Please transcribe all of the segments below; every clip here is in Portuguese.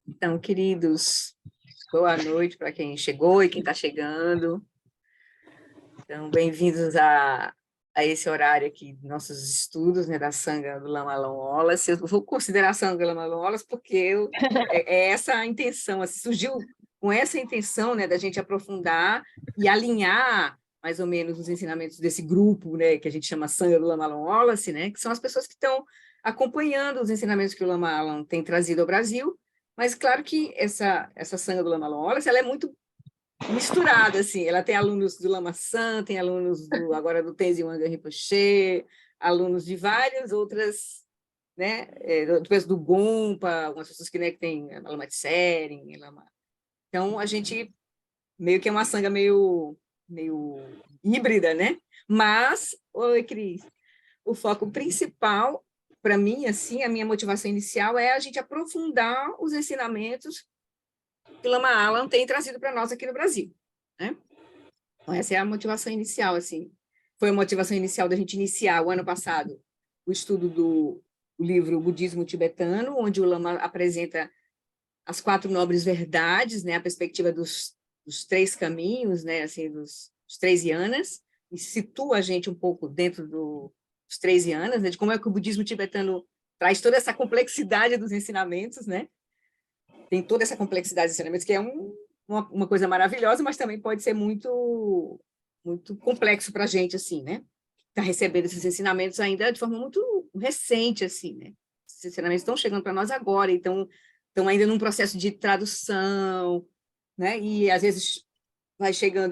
Então, queridos, boa noite para quem chegou e quem está chegando. Então, bem-vindos a esse horário aqui dos nossos estudos, né, da Sangha do Lama Long Wallace. Eu vou considerar a Sangha do Lama Long Wallace porque é essa a intenção, assim, surgiu com essa intenção, né, da gente aprofundar e alinhar mais ou menos os ensinamentos desse grupo, né, que a gente chama Sangha do Lama Long Wallace, né, que são as pessoas que estão acompanhando os ensinamentos que o Lama Alam tem trazido ao Brasil. Mas claro que essa Sangha do Lama Long Wallace, ela é muito misturada, assim, ela tem alunos do Lama San, tem alunos agora do Tenzin Wangyal Rinpoche, alunos de várias outras, né, depois do Gompa, algumas pessoas que, né, que tem Lama Tsering, Lama... Então, a gente meio que é uma sangha meio híbrida, né? Mas, oi, Cris, o foco principal, para mim, assim, a minha motivação inicial é a gente aprofundar os ensinamentos que o Lama Alam tem trazido para nós aqui no Brasil, né? Então, essa é a motivação inicial, assim. Foi a motivação inicial da gente iniciar, o ano passado, o estudo do livro Budismo Tibetano, onde o Lama apresenta as 4 nobres verdades, né, a perspectiva dos 3 caminhos, né, assim, dos 3 yanas, e situa a gente um pouco dentro dos 3 yanas, né, de como é que o budismo tibetano traz toda essa complexidade dos ensinamentos, né? Tem toda essa complexidade dos ensinamentos, que é uma coisa maravilhosa, mas também pode ser muito complexo para a gente, assim, né? Está recebendo esses ensinamentos ainda de forma muito recente, assim, né? Esses ensinamentos estão chegando para nós agora, então estão ainda num processo de tradução, né? E às vezes chega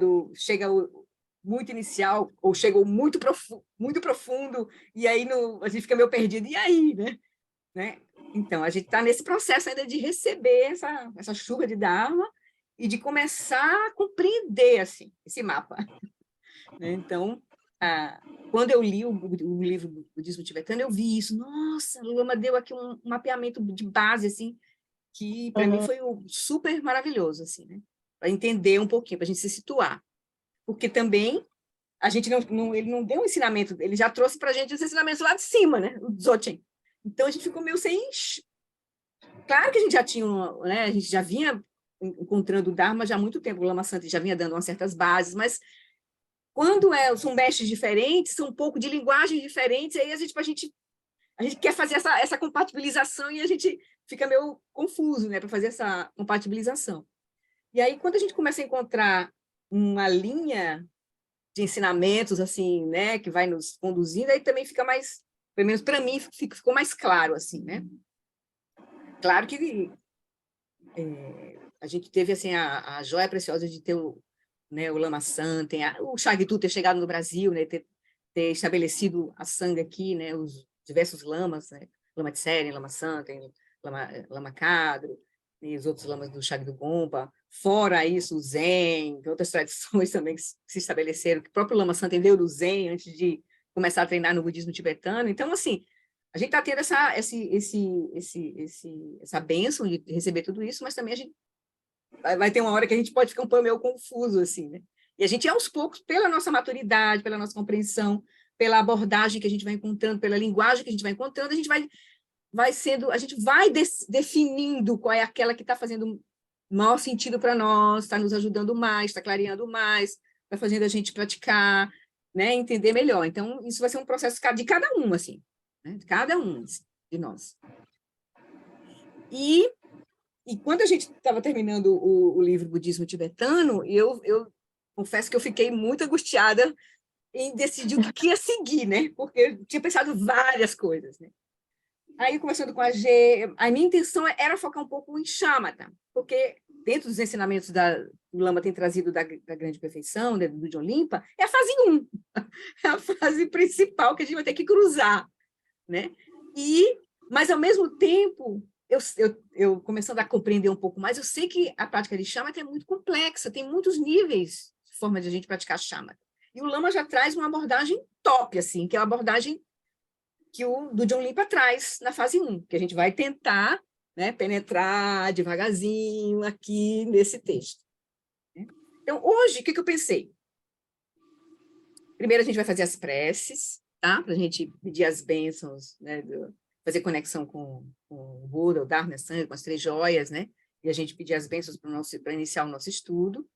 muito inicial, ou chega muito profundo, e aí a gente fica meio perdido, e aí, né? Então, a gente está nesse processo ainda de receber essa chuva de Dharma e de começar a compreender, assim, esse mapa. Então, quando eu li o livro Budismo Tibetano, eu vi isso. Nossa, o Lama deu aqui um mapeamento de base, assim, que para mim foi super maravilhoso, assim, né? Para entender um pouquinho, para a gente se situar. Porque também a gente ele não deu um ensinamento, ele já trouxe para a gente os ensinamentos lá de cima, né? O Dzogchen. Então a gente ficou meio sem. Claro que a gente já tinha, né? A gente já vinha encontrando o Dharma já há muito tempo, o Lama Santa já vinha dando umas certas bases, mas quando são mestres diferentes, são um pouco de linguagens diferentes, aí a gente quer fazer essa compatibilização e a gente fica meio confuso, né, para fazer essa compatibilização. E aí, quando a gente começa a encontrar uma linha de ensinamentos, assim, né, que vai nos conduzindo, aí também fica mais, pelo menos para mim, ficou mais claro, assim, né? Claro que a gente teve, assim, a joia preciosa de ter né, o Lama San, o Shagdu ter chegado no Brasil, né, ter estabelecido a Sangha aqui, né, os diversos lamas, né, Lama Tseren, Lama San, tem Lama Kadro, e os outros lamas do Shagdu Gompa, fora isso, o Zen, outras tradições também que se estabeleceram, que o próprio Lama San veio do Zen antes de começar a treinar no budismo tibetano. Então, assim, a gente está tendo essa bênção de receber tudo isso, mas também a gente vai ter uma hora que a gente pode ficar um pouco meio confuso, assim, né? E a gente, aos poucos, pela nossa maturidade, pela nossa compreensão, pela abordagem que a gente vai encontrando, pela linguagem que a gente vai encontrando, a gente a gente vai definindo qual é aquela que está fazendo maior sentido para nós, está nos ajudando mais, está clareando mais, está fazendo a gente praticar, né, entender melhor. Então, isso vai ser um processo de cada um, assim, né, de cada um de nós. E quando a gente estava terminando o livro Budismo Tibetano, eu confesso que eu fiquei muito angustiada em decidir o que ia seguir, né? Porque eu tinha pensado várias coisas, né? Aí, conversando com a G, a minha intenção era focar um pouco em Shamatha, porque dentro dos ensinamentos que o Lama tem trazido da grande perfeição, né, do John Limpa, é a fase 1, é a fase principal que a gente vai ter que cruzar, né? Mas, ao mesmo tempo, eu começando a compreender um pouco mais, eu sei que a prática de Shamatha é muito complexa, tem muitos níveis de forma de a gente praticar Shamatha. E o Lama já traz uma abordagem top, assim, que é a abordagem que o do John Limpa traz na fase 1, que a gente vai tentar, né, penetrar devagarzinho aqui nesse texto. Então, hoje, o que eu pensei? Primeiro, a gente vai fazer as preces, tá? Para a gente pedir as bênçãos, né? Fazer conexão com o Buda, o Dharma, a Sangha, com as 3 joias, né? E a gente pedir as bênçãos para iniciar o nosso estudo.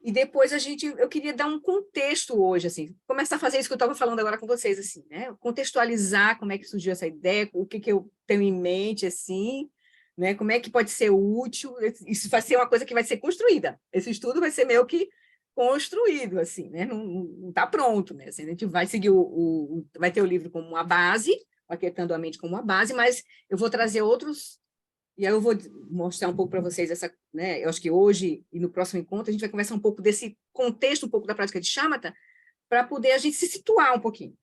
E depois eu queria dar um contexto hoje, assim, começar a fazer isso que eu estava falando agora com vocês, assim, né? Contextualizar como é que surgiu essa ideia, o que eu tenho em mente, assim, né? Como é que pode ser útil, isso vai ser uma coisa que vai ser construída, esse estudo vai ser meio que construído, assim, né? Não está pronto, né? Assim, a gente vai seguir vai ter o livro como uma base, Aquietando a Mente como uma base, mas eu vou trazer outros. E aí eu vou mostrar um pouco para vocês essa, né? Eu acho que hoje e no próximo encontro a gente vai conversar um pouco desse contexto, um pouco da prática de Shamatha, para poder a gente se situar um pouquinho.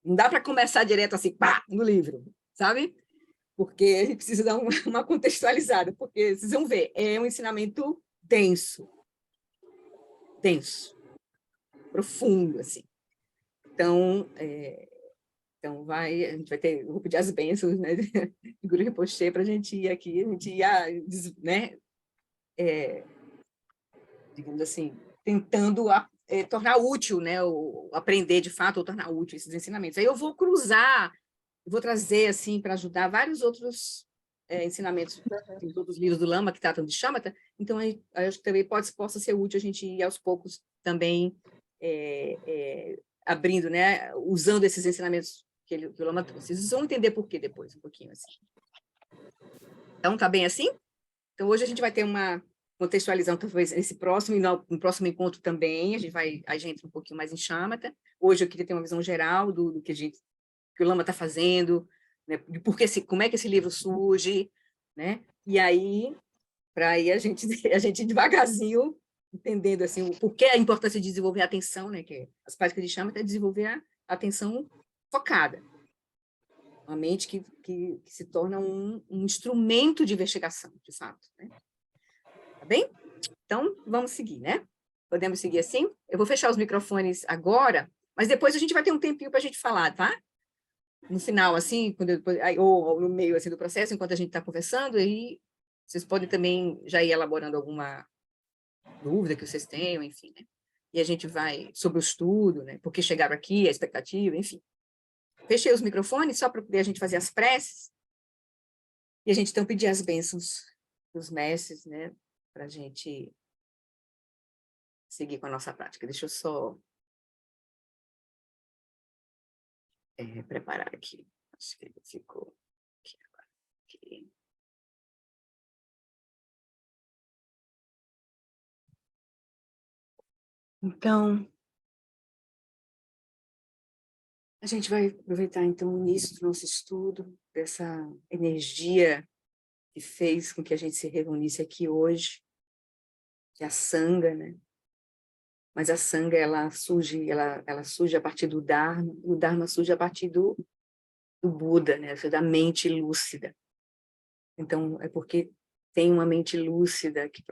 Não dá para começar direto assim, pá, no livro, sabe? Porque a gente precisa dar uma contextualizada, porque vocês vão ver, é um ensinamento denso, profundo, assim. Então, a gente vai ter, eu vou pedir as bênçãos, né, de Guru Rinpoche para a gente ir aqui, a gente ia, né, digamos assim, tentando tornar útil, né, aprender de fato ou tornar útil esses ensinamentos. Aí eu vou cruzar, vou trazer assim para ajudar vários outros ensinamentos dos outros livros do Lama que tratam de Shamatha. Então aí acho que também possa ser útil a gente ir aos poucos também abrindo, né, usando esses ensinamentos que o Lama trouxe. Vocês vão entender por quê depois, um pouquinho assim. Então tá bem assim? Então hoje a gente vai ter uma contextualizando talvez esse próximo, e no próximo encontro também, a gente entra um pouquinho mais em Shamatha. Hoje eu queria ter uma visão geral do que o Lama está fazendo, né, de como é que esse livro surge, né? E aí, para aí a gente devagarzinho entendendo assim o porquê a importância de desenvolver a atenção, né? Que as práticas de Shamatha é desenvolver a atenção focada, uma mente que se torna um instrumento de investigação, de fato, né? Tá bem? Então, vamos seguir, né? Podemos seguir assim? Eu vou fechar os microfones agora, mas depois a gente vai ter um tempinho para a gente falar, tá? No final, assim, ou no meio assim, do processo, enquanto a gente está conversando, aí vocês podem também já ir elaborando alguma dúvida que vocês tenham, enfim, né? E a gente vai sobre o estudo, né? Por que chegaram aqui, a expectativa, enfim. Fechei os microfones só para poder a gente fazer as preces e a gente então pedir as bênçãos dos mestres, né? Para a gente seguir com a nossa prática. Deixa eu só preparar aqui. Acho que ele ficou aqui agora. Aqui. Então, a gente vai aproveitar, então, o início do nosso estudo, dessa energia que fez com que a gente se reunisse aqui hoje, que é a Sangha, né? Mas a Sangha, ela surge a partir do Dharma, e o Dharma surge a partir do Buda, né? Da mente lúcida. Então, é porque tem uma mente lúcida que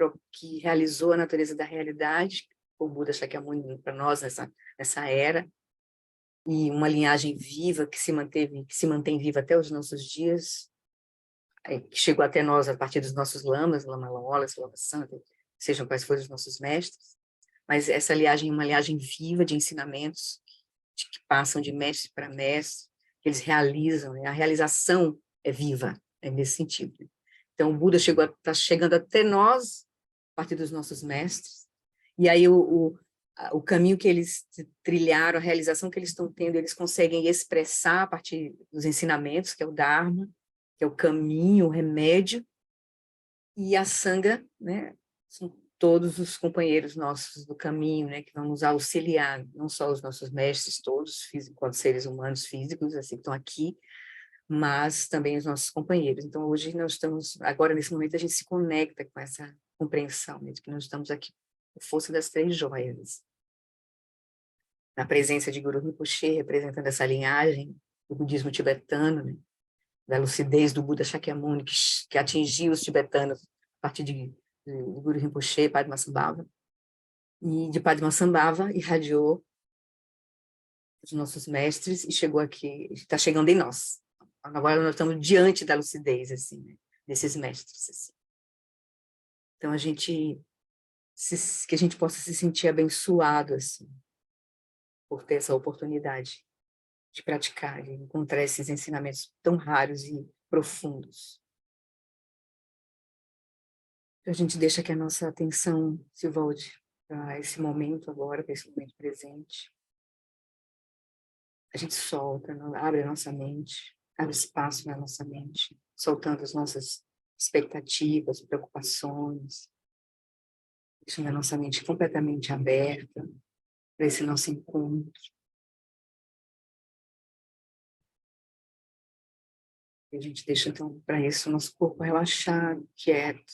realizou a natureza da realidade, o Buda Shakyamuni para nós nessa era, e uma linhagem viva que se mantém viva até os nossos dias, que chegou até nós a partir dos nossos lamas, Lama Laolas, Lama Santa, sejam quais forem os nossos mestres, mas essa linhagem é uma linhagem viva de ensinamentos que passam de mestre para mestre, que eles realizam, né? A realização é viva, é nesse sentido. Então, o Buda está chegando até nós, a partir dos nossos mestres, e aí o caminho que eles trilharam, a realização que eles estão tendo, eles conseguem expressar a partir dos ensinamentos, que é o Dharma, que é o caminho, o remédio, e a Sangha, né, são todos os companheiros nossos do caminho, né, que vão nos auxiliar, não só os nossos mestres todos, enquanto seres humanos físicos, assim, que estão aqui, mas também os nossos companheiros. Então, hoje nós estamos, agora nesse momento, a gente se conecta com essa compreensão, né, de que nós estamos aqui com a força das 3 joias, na presença de Guru Rinpoche, representando essa linhagem do budismo tibetano, né, da lucidez do Buda Shakyamuni, que atingiu os tibetanos a partir de Guru Rinpoche, Padmasambhava, e de Padmasambhava irradiou os nossos mestres e chegou aqui, está chegando em nós. Agora nós estamos diante da lucidez, assim, né, desses mestres. Assim. Então, que a gente possa se sentir abençoado, assim, por ter essa oportunidade de praticar, de encontrar esses ensinamentos tão raros e profundos. A gente deixa que a nossa atenção se volte para esse momento agora, para esse momento presente. A gente solta, abre a nossa mente, abre espaço na nossa mente, soltando as nossas expectativas, preocupações, deixando a nossa mente completamente aberta para esse nosso encontro. E a gente deixa, então, para isso, o nosso corpo relaxado, quieto,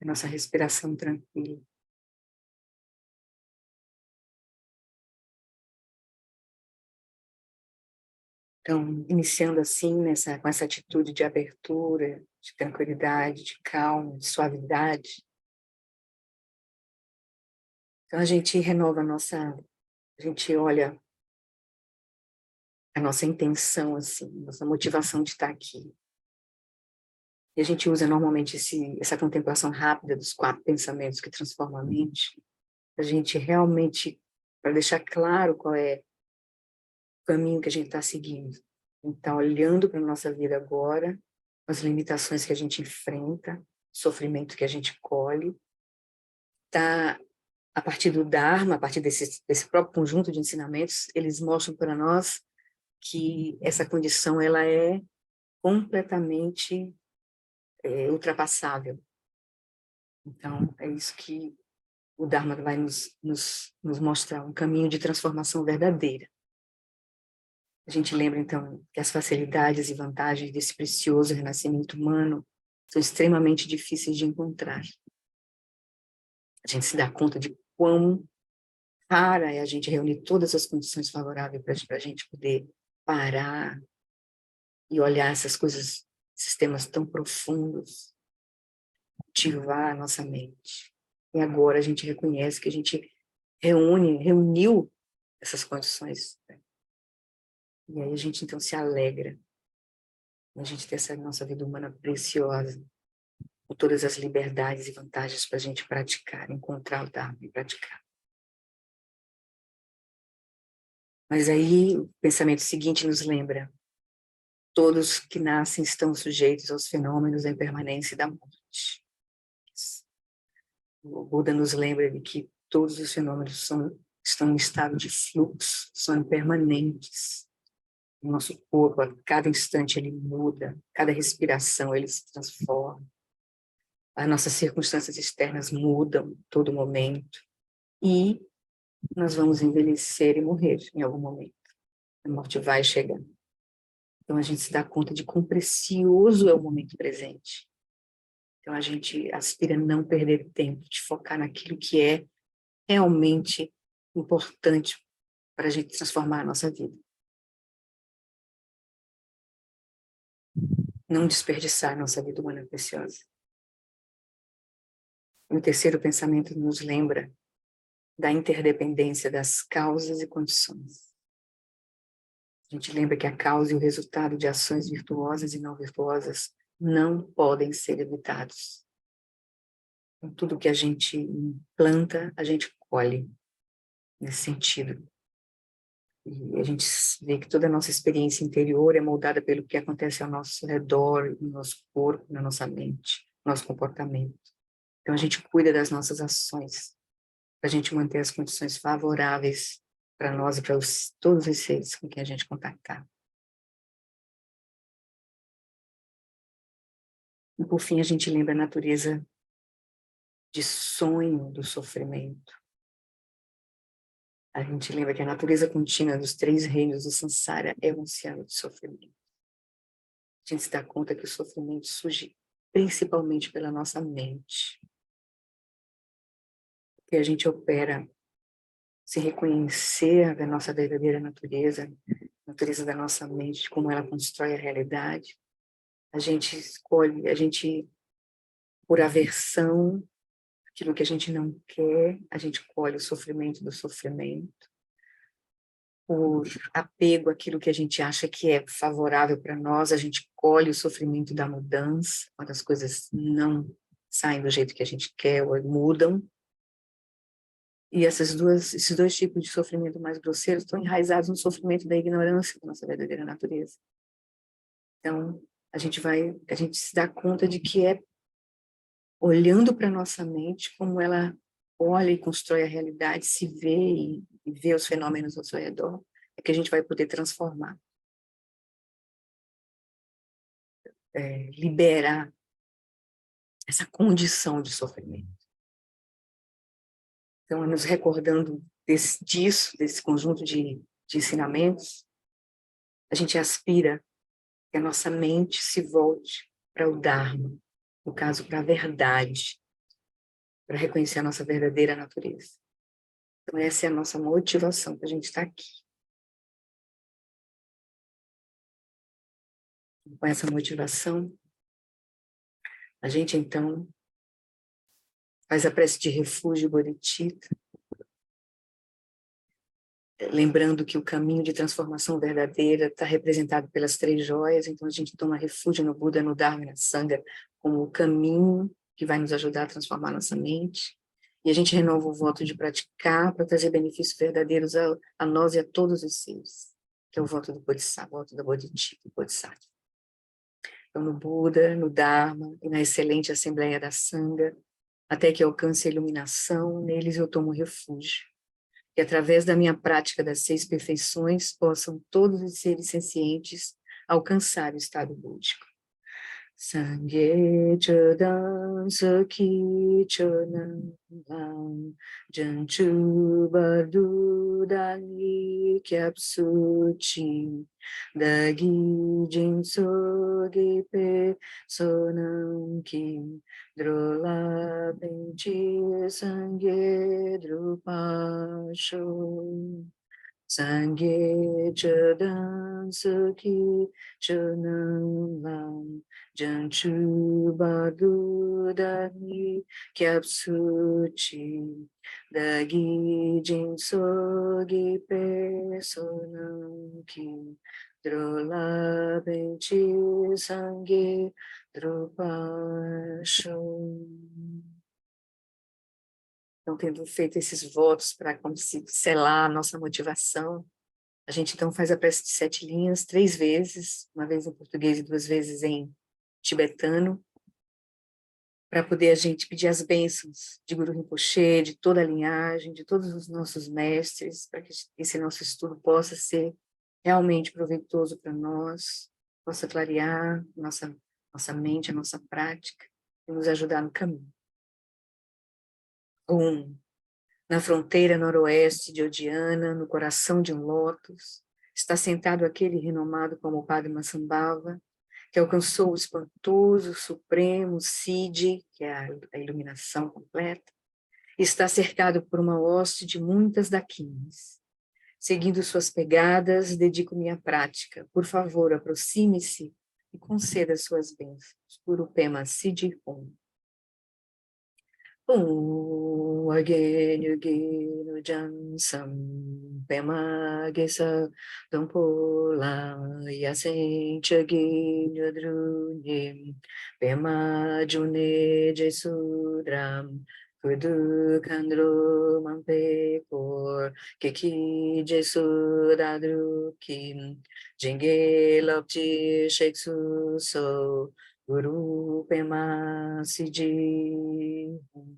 a nossa respiração tranquila. Então, iniciando assim, com essa atitude de abertura, de tranquilidade, de calma, de suavidade, então a gente renova a gente olha a nossa intenção, assim, nossa motivação de estar aqui. E a gente usa normalmente essa contemplação rápida dos 4 pensamentos que transformam a mente, a gente realmente, para deixar claro qual é o caminho que a gente está seguindo. Então, olhando para a nossa vida agora, as limitações que a gente enfrenta, o sofrimento que a gente colhe, tá, a partir do Dharma, a partir desse próprio conjunto de ensinamentos, eles mostram para nós que essa condição ela é completamente ultrapassável. Então, é isso que o Dharma vai nos mostrar, um caminho de transformação verdadeira. A gente lembra, então, que as facilidades e vantagens desse precioso renascimento humano são extremamente difíceis de encontrar. A gente se dá conta de quão rara é a gente reunir todas as condições favoráveis para a gente poder parar e olhar essas coisas, sistemas tão profundos, cultivar a nossa mente. E agora a gente reconhece que a gente reuniu essas condições. Né? E aí a gente então se alegra. A gente tem essa nossa vida humana preciosa, com todas as liberdades e vantagens para a gente praticar, encontrar o Dharma e praticar. Mas aí o pensamento seguinte nos lembra: todos que nascem estão sujeitos aos fenômenos da impermanência e da morte. O Buda nos lembra de que todos os fenômenos estão em estado de fluxo, são impermanentes. O nosso corpo, a cada instante, ele muda, cada respiração, ele se transforma. As nossas circunstâncias externas mudam a todo momento. E nós vamos envelhecer e morrer em algum momento. A morte vai chegar. Então, a gente se dá conta de quão precioso é o momento presente. Então, a gente aspira a não perder tempo, de focar naquilo que é realmente importante para a gente transformar a nossa vida. Não desperdiçar a nossa vida humana preciosa. O terceiro pensamento nos lembra da interdependência das causas e condições. A gente lembra que a causa e o resultado de ações virtuosas e não virtuosas não podem ser evitados. Então, tudo que a gente planta, a gente colhe nesse sentido. E a gente vê que toda a nossa experiência interior é moldada pelo que acontece ao nosso redor, no nosso corpo, na nossa mente, no nosso comportamento. Então, a gente cuida das nossas ações, para a gente manter as condições favoráveis para nós e para todos os seres com quem a gente contactar. E, por fim, a gente lembra a natureza de sonho do sofrimento. A gente lembra que a natureza contínua dos 3 reinos do Sansara é um oceano de sofrimento. A gente se dá conta que o sofrimento surge principalmente pela nossa mente. Que a gente opera se reconhecer a nossa verdadeira natureza, a natureza da nossa mente, de como ela constrói a realidade. A gente escolhe, por aversão, aquilo que a gente não quer, a gente colhe o sofrimento do sofrimento. Por apego àquilo que a gente acha que é favorável para nós, a gente colhe o sofrimento da mudança, quando as coisas não saem do jeito que a gente quer ou mudam. E esses dois tipos de sofrimento mais grosseiros estão enraizados no sofrimento da ignorância da nossa verdadeira natureza. Então, a gente se dá conta de que é olhando para a nossa mente, como ela olha e constrói a realidade, se vê e vê os fenômenos ao seu redor, é que a gente vai poder transformar, liberar essa condição de sofrimento. Então, nos recordando desse conjunto de ensinamentos, a gente aspira que a nossa mente se volte para o Dharma, no caso, para a verdade, para reconhecer a nossa verdadeira natureza. Então, essa é a nossa motivação para a gente estar aqui. Com essa motivação, a gente, então, faz a prece de refúgio Bodhicitta, lembrando que o caminho de transformação verdadeira está representado pelas 3 joias, então a gente toma refúgio no Buda, no Dharma e na Sangha como o caminho que vai nos ajudar a transformar nossa mente. E a gente renova o voto de praticar para trazer benefícios verdadeiros a nós e a todos os seres, que é o voto do Bodhisattva, o voto da Bodhicitta, Bodhisattva. Então, no Buda, no Dharma e na excelente Assembleia da Sangha, até que alcance a iluminação, neles eu tomo refúgio. E através da minha prática das 6 perfeições, possam todos os seres sencientes alcançar o estado búdico. Sangye chodam sukhi chodam lam janchu bardu dali kyapsuchi dagi jinso gipe sonam kim drola benchi sangye drupasho Sangye chodam sukhi chodam lam janchu badu dagi kyapsuchi dagi jinso gipe sonam ki drola benchi sangye drupasho. Então, tendo feito esses votos para como se selar a nossa motivação, a gente então faz a prece de 7 linhas 3 vezes, uma vez em português e 2 vezes em tibetano, para poder a gente pedir as bênçãos de Guru Rinpoche, de toda a linhagem, de todos os nossos mestres, para que esse nosso estudo possa ser realmente proveitoso para nós, possa clarear nossa mente, a nossa prática e nos ajudar no caminho. Na fronteira noroeste de Odiana, no coração de um lótus, está sentado aquele renomado como Padmasambhava, que alcançou o espantoso, supremo Siddhi, que é a iluminação completa, e está cercado por uma hoste de muitas daquinas. Seguindo suas pegadas, dedico-me à prática. Por favor, aproxime-se e conceda suas bênçãos. Guru Pema Siddhi Om. Om Agenu Genu Jansam Pema Gesa Dompola Yasen Chagenu Drunim Pema June Jesudram Kudu Kandro Mampekor Kiki Jesudadrukim Jenge Lopti Sheksu So Guru Pema Siji Om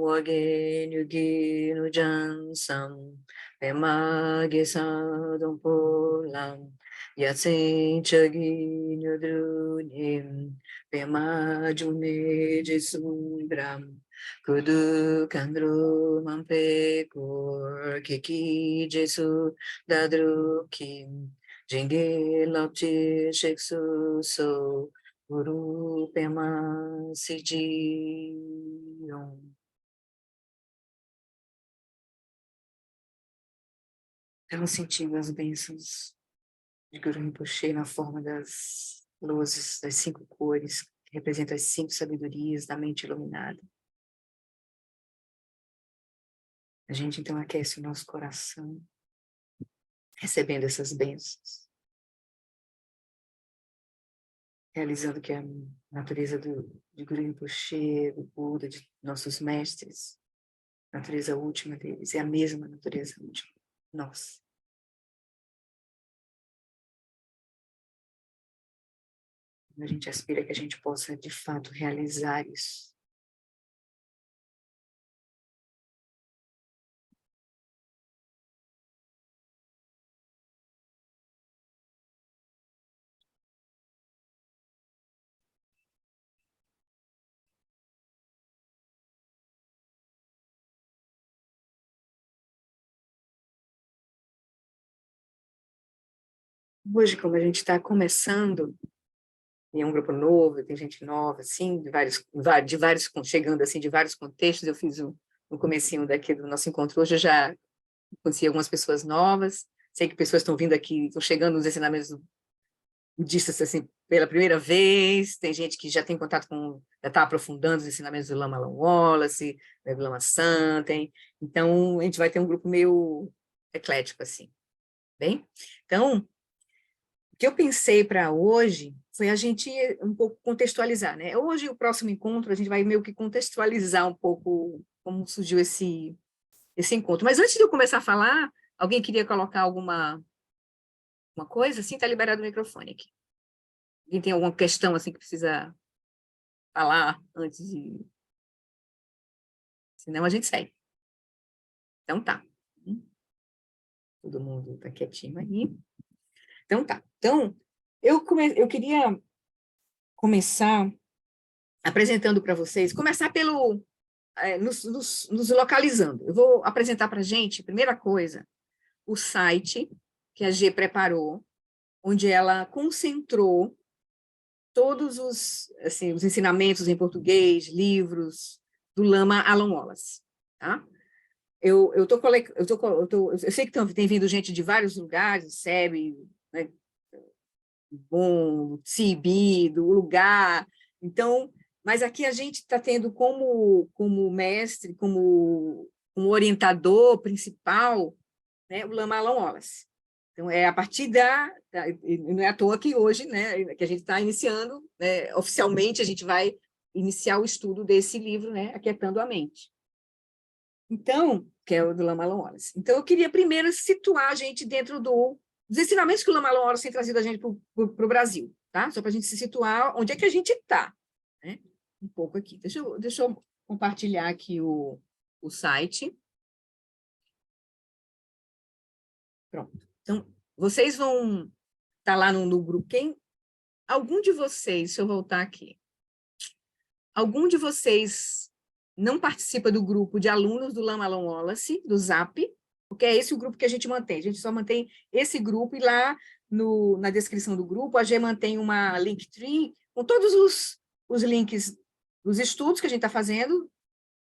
Agenu Ginu Jansam Pema Gesadam Polam Yatsen Chaginu Drunim Pema June Jesundram Kudu Kandru Mampekor Kiki Jesu Dadrukim Jenge Lopti Sheksu So Guru Pema Siji Om. Estamos sentindo as bênçãos de Guru Rinpoche na forma das luzes, das 5 cores, que representam as 5 sabedorias da mente iluminada. A gente então aquece o nosso coração, recebendo essas bênçãos, realizando que a natureza de Guru Rinpoche, do Buda, de nossos mestres, A natureza última deles é a mesma natureza última. Nossa. A gente aspira que a gente possa, de fato, realizar isso. Hoje, como a gente está começando, e é um grupo novo, tem gente nova, assim, chegando assim, de vários contextos, eu fiz no comecinho daqui do nosso encontro hoje, eu já conheci algumas pessoas novas, sei que pessoas estão vindo aqui, estão chegando nos ensinamentos budistas, assim, pela primeira vez, tem gente que já tem contato com, já está aprofundando os ensinamentos do Lama Alan Wallace, do Lama Santen, então a gente vai ter um grupo meio eclético, assim, bem? Então, o que eu pensei para hoje foi a gente um pouco contextualizar, né? Hoje, o próximo encontro, a gente vai meio que contextualizar um pouco como surgiu esse encontro. Mas antes de eu começar a falar, alguém queria colocar alguma uma coisa? Assim, está liberado o microfone aqui. Alguém tem alguma questão assim que precisa falar antes de... Senão a gente segue. Então tá. Todo mundo está quietinho aí. Então tá. Então, eu queria começar apresentando para vocês, começar pelo... nos localizando. Eu vou apresentar para a gente, primeira coisa, o site que a G preparou, onde ela concentrou todos assim, os ensinamentos em português, livros do Lama Alan Wallace, tá? Eu sei que tem vindo gente de vários lugares, SEB, né, bom, CIB, do lugar, então, mas aqui a gente está tendo como mestre, como orientador principal, né, o Lama Alan Wallace. Então, é a partir não é à toa que hoje, né, que a gente está iniciando, né, oficialmente, a gente vai iniciar o estudo desse livro, né, Aquietando a Mente. Então, que é o do Lama Alan Wallace. Então, eu queria primeiro situar a gente dentro dos ensinamentos que o Lama Alan Wallace tem trazido a gente para o Brasil, tá? Só para a gente se situar onde é que a gente está, né? Um pouco aqui. Deixa eu compartilhar aqui o site. Pronto. Então, vocês vão estar lá no grupo. Algum de vocês, deixa eu voltar aqui, algum de vocês não participa do grupo de alunos do Lama Alan Wallace, do Zap, porque é esse o grupo que a gente mantém. A gente só mantém esse grupo, e lá na descrição do grupo a gente mantém uma Linktree com todos os links dos estudos que a gente está fazendo,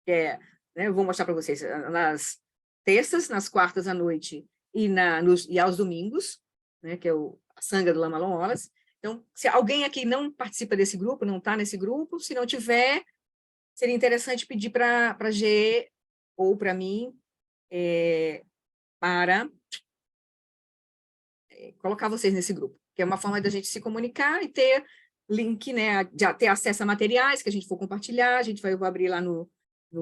né, eu vou mostrar para vocês nas terças, nas quartas à noite e aos domingos, né, que é a Sanga do Lama Alan Wallace. Então, se alguém aqui não participa desse grupo, não está nesse grupo, se não tiver, seria interessante pedir para a G ou para mim para colocar vocês nesse grupo, que é uma forma da gente se comunicar e ter link, né, de ter acesso a materiais que a gente for compartilhar. Eu vou abrir lá no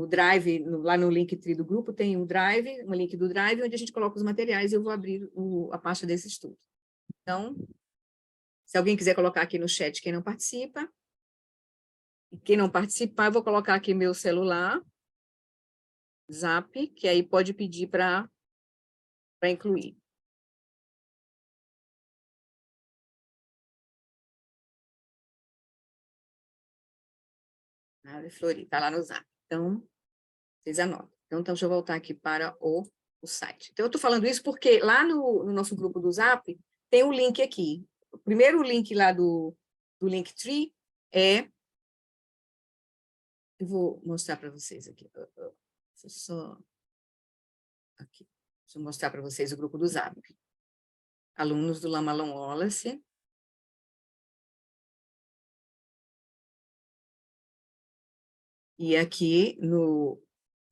Drive, lá no Linktree do grupo, tem um Drive, um link do Drive, onde a gente coloca os materiais, e eu vou abrir a pasta desse estudo. Então, se alguém quiser colocar aqui no chat quem não participa, e quem não participar, eu vou colocar aqui meu celular, Zap, que aí pode pedir para incluir. Flori, está lá no Zap. Então, vocês anotam. Então, deixa eu voltar aqui para o site. Então, eu estou falando isso porque lá no nosso grupo do Zap tem um link aqui. O primeiro link lá do Linktree é... Eu vou mostrar para vocês aqui. Deixa eu só... Aqui. Deixa eu mostrar para vocês o grupo do Zap. Alunos do Lama Alan Wallace. E aqui no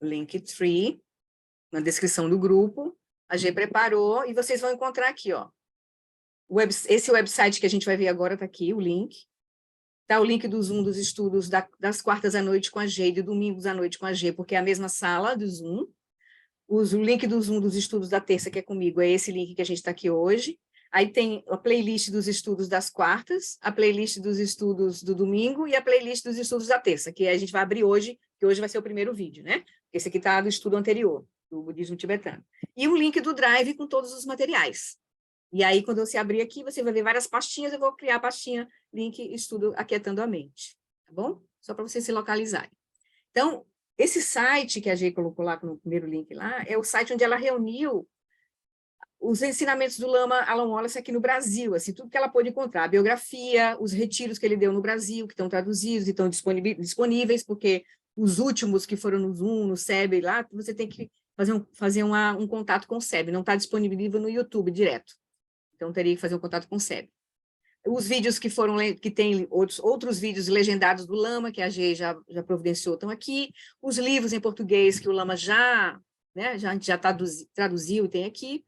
Linktree, na descrição do grupo, a G preparou, e vocês vão encontrar aqui, ó. Esse website que a gente vai ver agora está aqui, o link. Está o link do Zoom dos estudos das quartas à noite com a G e de domingos à noite com a G, porque é a mesma sala do Zoom. O link do Zoom dos estudos da terça, que é comigo, é esse link que a gente está aqui hoje. Aí tem a playlist dos estudos das quartas, a playlist dos estudos do domingo e a playlist dos estudos da terça, que a gente vai abrir hoje, que hoje vai ser o primeiro vídeo, né? Esse aqui está do estudo anterior, do budismo tibetano. E um link do Drive com todos os materiais. E aí, quando você abrir aqui, você vai ver várias pastinhas, eu vou criar a pastinha, link, estudo, aquietando a mente, tá bom? Só para vocês se localizarem. Então, esse site que a G colocou lá no primeiro link lá, é o site onde ela reuniu os ensinamentos do Lama Alan Wallace aqui no Brasil, assim, tudo que ela pôde encontrar, a biografia, os retiros que ele deu no Brasil, que estão traduzidos e estão disponíveis, porque os últimos que foram no Zoom, no SEB, lá, você tem que fazer um contato com o SEB, não está disponível no YouTube direto. Então, teria que fazer um contato com o SEB. Os vídeos que tem outros vídeos legendados do Lama, que a G já providenciou, estão aqui. Os livros em português que o Lama já traduziu, tem aqui.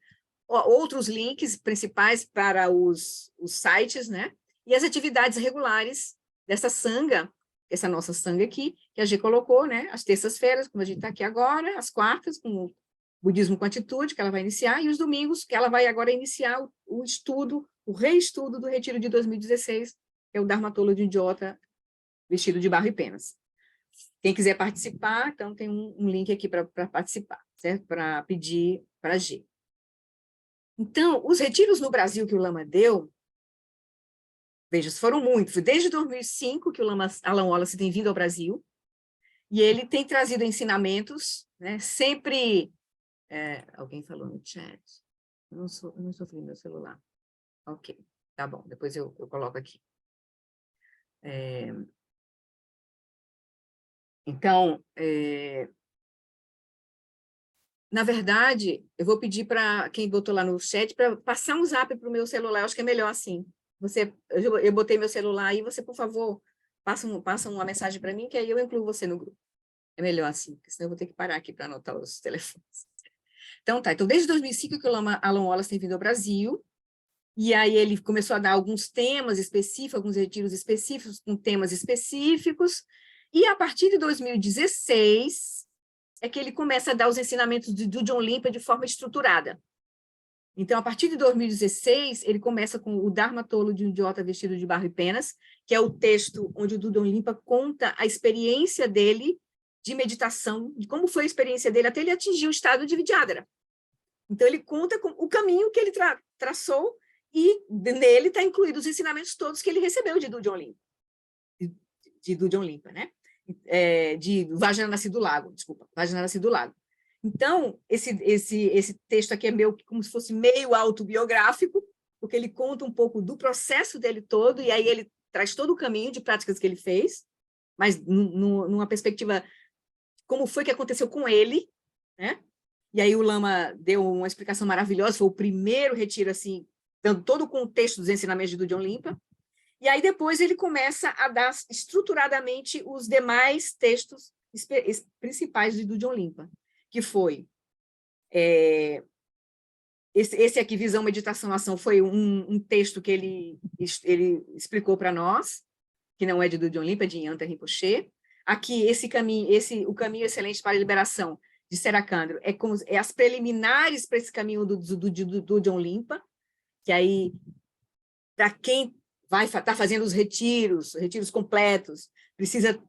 Outros links principais para os sites, né? E as atividades regulares dessa sanga, essa nossa sanga aqui, que a G colocou, né? As terças-feiras, como a gente está aqui agora, as quartas, com o Budismo com Atitude, que ela vai iniciar, e os domingos, que ela vai agora iniciar o estudo, o reestudo do retiro de 2016, que é o Dharmatolo de Idiota vestido de barro e penas. Quem quiser participar, então tem um link aqui para participar, certo? Para pedir para a G. Então, os retiros no Brasil que o Lama deu, veja, foram muitos. Desde 2005 que o Lama Alan Wallace tem vindo ao Brasil, e ele tem trazido ensinamentos, né? Sempre... alguém falou no chat. Eu não sofri meu celular. Ok, tá bom, depois eu coloco aqui. Então, na verdade, eu vou pedir para quem botou lá no chat para passar um zap para o meu celular, eu acho que é melhor assim. Eu botei meu celular aí, você, por favor, passa uma mensagem para mim, que aí eu incluo você no grupo. É melhor assim, porque senão eu vou ter que parar aqui para anotar os telefones. Então, tá. Então, desde 2005 que o Alan Wallace tem vindo ao Brasil, e aí ele começou a dar alguns temas específicos, alguns retiros específicos, com temas específicos, e a partir de 2016 é que ele começa a dar os ensinamentos do John Limpa de forma estruturada. Então, a partir de 2016, ele começa com o Dharma Tolo de um Idiota Vestido de Barro e Penas, que é o texto onde o John Limpa conta a experiência dele de meditação, de como foi a experiência dele até ele atingir o estado de Vidyadhara. Então, ele conta o caminho que ele traçou, e nele está incluído os ensinamentos todos que ele recebeu de Dudjom Limpa. De Dudjom Limpa, né? De Vajranasi do Lago, desculpa, Vajranasi do Lago. Então, esse texto aqui é como se fosse meio autobiográfico, porque ele conta um pouco do processo dele todo, e aí ele traz todo o caminho de práticas que ele fez, mas numa perspectiva como foi que aconteceu com ele, né? E aí o Lama deu uma explicação maravilhosa, foi o primeiro retiro, assim, dando todo o contexto dos ensinamentos de Dudjom Limpa, e aí depois ele começa a dar estruturadamente os demais textos principais de Dudjom Limpa, que foi esse aqui, Visão, Meditação, Ação, foi um texto que ele explicou para nós, que não é de Dudjom Limpa, é de Yanta Rinpoche. Aqui, o caminho excelente para a liberação, de Serakandro, é as preliminares para esse caminho do Dudjom Limpa, que aí, para quem vai estar fazendo os retiros completos, precisa